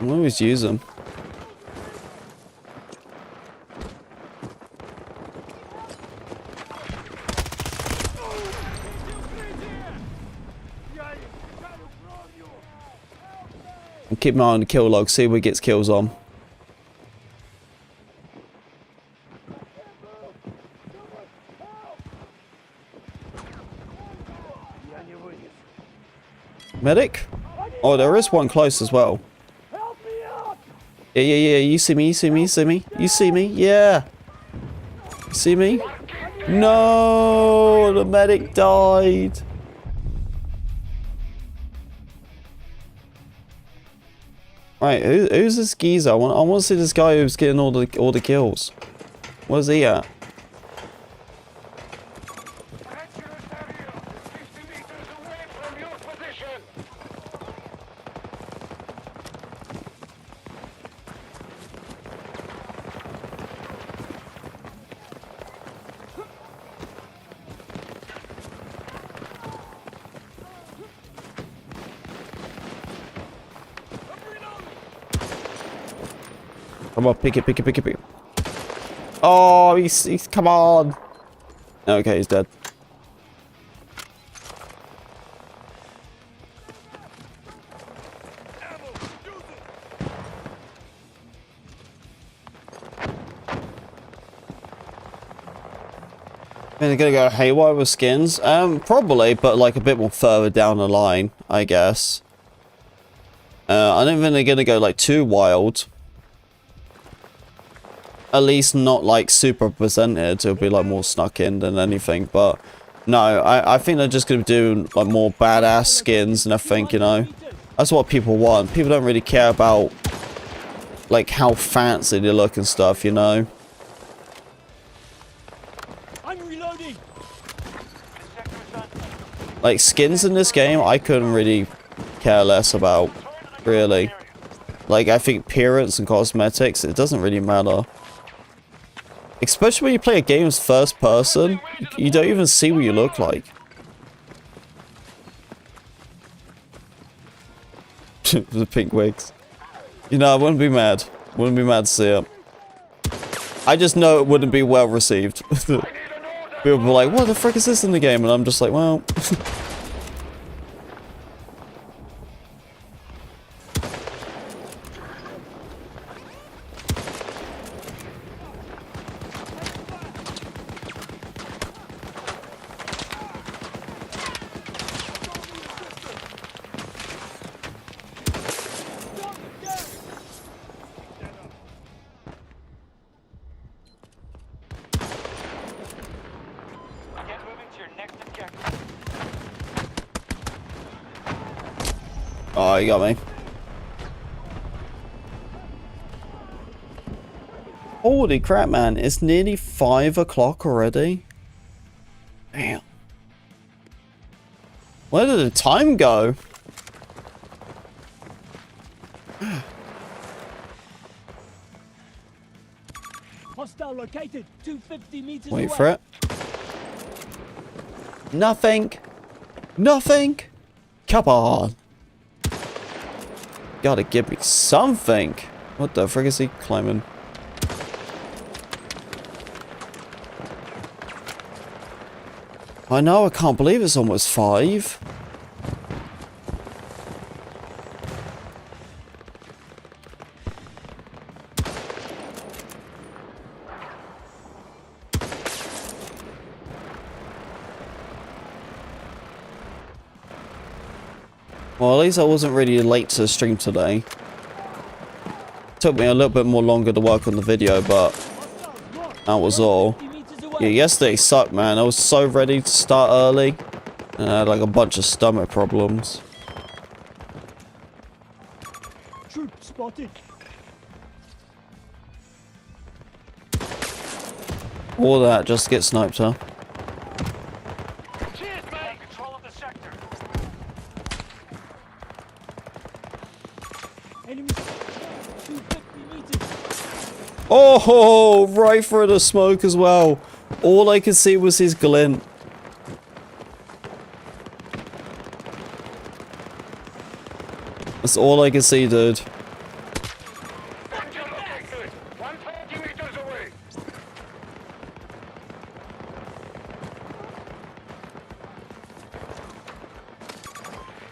I always use him. And keep an eye on the kill log, see who gets kills on. Medic? Oh, there is one close as well. Yeah. You see me, you see me, you see me. You see me? Yeah. You see me? No, the medic died. Right, who's this geezer? I want to see this guy who's getting all the kills. Where's he at? Come on, pick it. Oh, he's come on. Okay, he's dead. They're gonna go haywire with skins? Probably, but like a bit more further down the line, I guess. I don't think they're gonna go like too wild. At least not like super presented. It'll be like more snuck in than anything. But no, I think they're just gonna do like more badass skins and everything, you know. That's what people want. People don't really care about like how fancy they look and stuff, you know. I'm reloading. Like skins in this game, I couldn't really care less about, really. Like I think appearance and cosmetics, it doesn't really matter. Especially when you play a game as first person, you don't even see what you look like. The pink wigs. You know, I wouldn't be mad. Wouldn't be mad to see it. I just know it wouldn't be well received. People were like, what the frick is this in the game? And I'm just like, well... Oh, you got me. Holy crap, man. It's nearly 5 o'clock already. Damn. Where did the time go? Hostile located 250 meters Wait away. for it. Nothing. Nothing. Come on. Gotta give me something. What the frick is he climbing? I know, I can't believe it's almost 5. Well, at least I wasn't really late to the stream today. Took me a little bit more longer to work on the video, but that was all. Yeah, yesterday sucked, man. I was so ready to start early, and I had like a bunch of stomach problems. Troop spotted. All that just to get sniped, huh? Cheers, mate! Control of the sector. Enemy 250 meters. Oh, right through the smoke as well. All I could see was his glint. That's all I could see, dude. 150 meters away.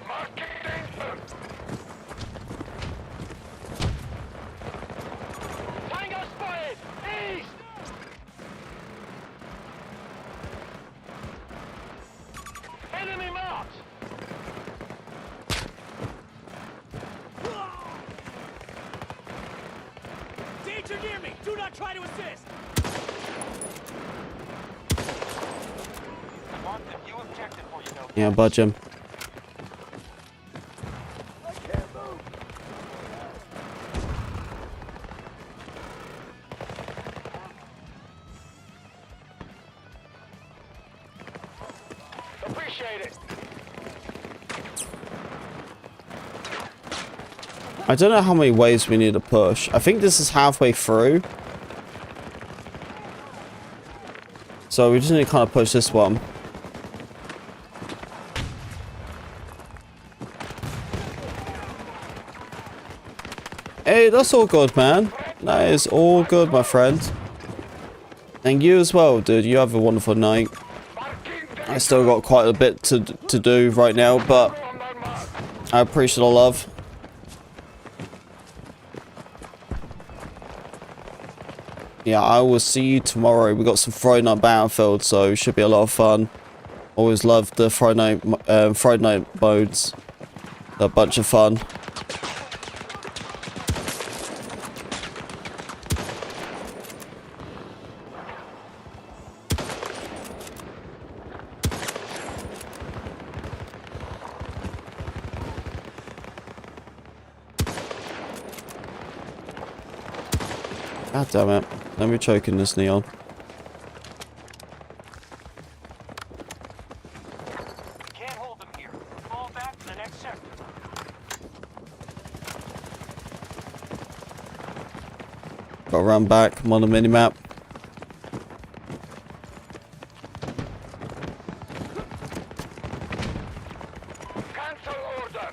Marking danger. shots. Danger near me! Do not try to assist! Mark the new objective for you, though. Yeah, budge him. Appreciate it. I don't know how many waves we need to push. I think this is halfway through. So we just need to kind of push this one. Hey, that's all good, man. That is all good, my friend. And you as well, dude. You have a wonderful night. I still got quite a bit to do right now, but I appreciate the love. Yeah, I will see you tomorrow. We got some Friday Night Battlefield, so it should be a lot of fun. Always loved the Friday night modes. They're a bunch of fun. God damn it. Let me choke in this Neon. Can't hold them here. Fall back to the next sector. Gotta run back. I'm on the minimap. Cancel order.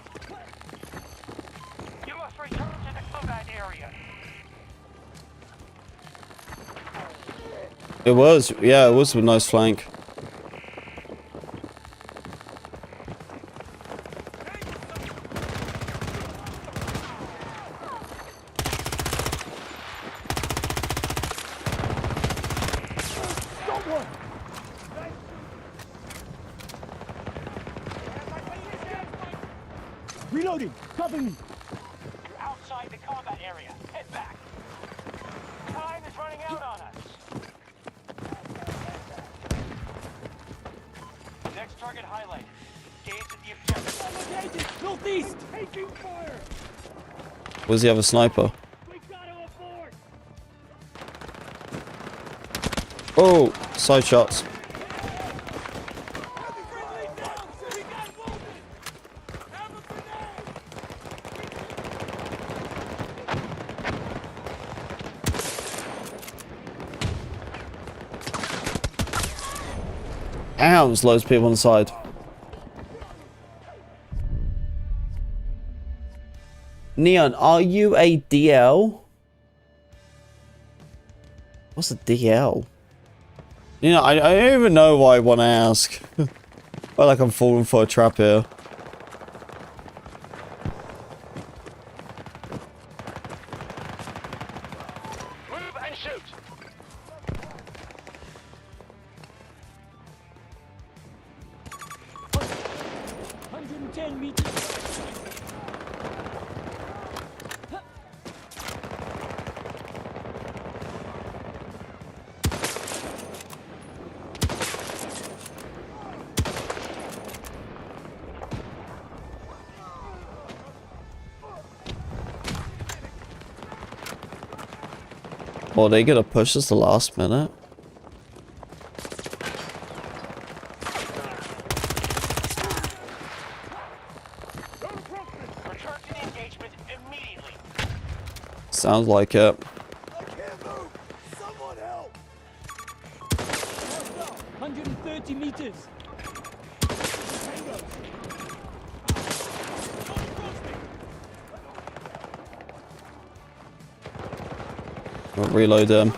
You must return to the combat area. It was, yeah, it was a nice flank. Reloading! Cover me! You're outside the combat area. Head back. Time is running out on us. Next target highlighted. Gaze at the objective. Northeast! Taking fire! Where's the other sniper? We got to abort! Oh, side shots. Ow, there's loads of people on the side. Neon, are you a DL? What's a DL? You know, I don't even know why I want to ask. I feel like I'm falling for a trap here. Move and shoot. meters. Oh, they gonna push us the last minute? Return to the engagement immediately. Sounds like it. I can't move! Someone help! 130 meters. I'll reload them.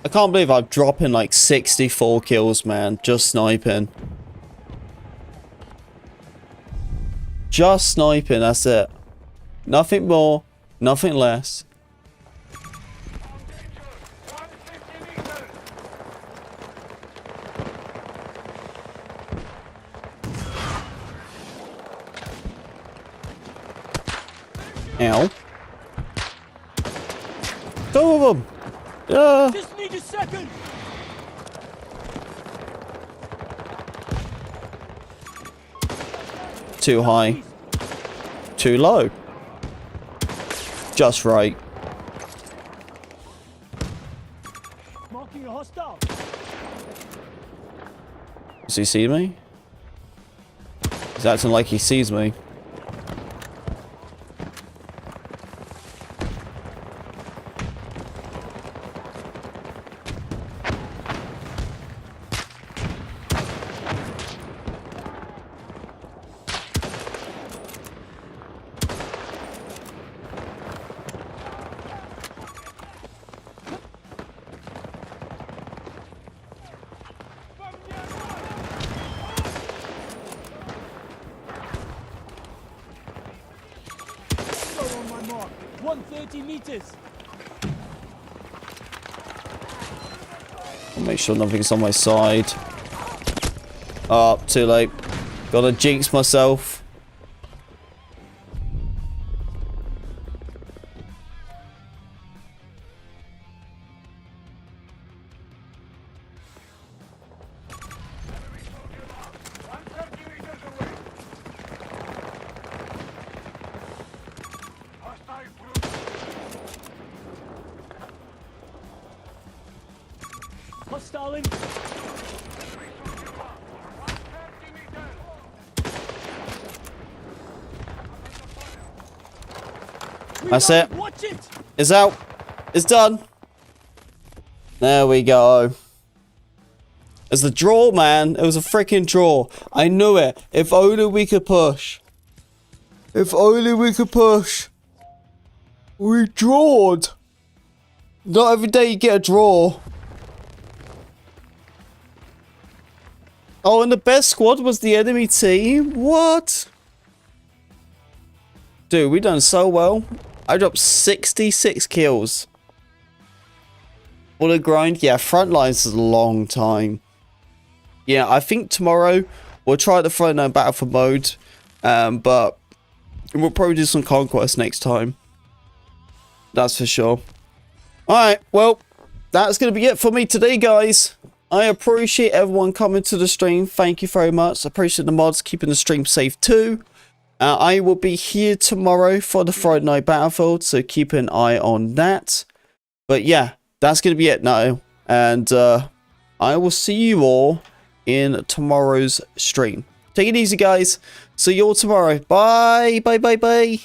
I can't believe I'm dropping like 64 kills, man, just sniping. just sniping, that's it. Nothing more, nothing less. Ow. Two of them! Yeah. Just need a second. Too high. Too low. Just right. Marking a hostile. Does he see me? He's acting like he sees me. Go on my mark. 130 meters. I'll make sure nothing's on my side. Oh, too late. Gotta jinx myself. Hostile in. That's it. Watch it. It's out. It's done. There we go. It's the draw, man. It was a freaking draw. I knew it. If only we could push. If only we could push. We drawed. Not every day you get a draw. Oh, and the best squad was the enemy team? What? Dude, we done so well. I dropped 66 kills. What a grind. Yeah, front lines is a long time. Yeah, I think tomorrow we'll try the frontline battlefield mode. But we'll probably do some conquest next time. That's for sure. Alright, well, that's going to be it for me today, guys. I appreciate everyone coming to the stream. Thank you very much. I appreciate the mods keeping the stream safe too. I will be here tomorrow for the Friday Night Battlefield, so keep an eye on that. But yeah, that's going to be it now. And I will see you all in tomorrow's stream. Take it easy, guys. See you all tomorrow. Bye, bye, bye, bye.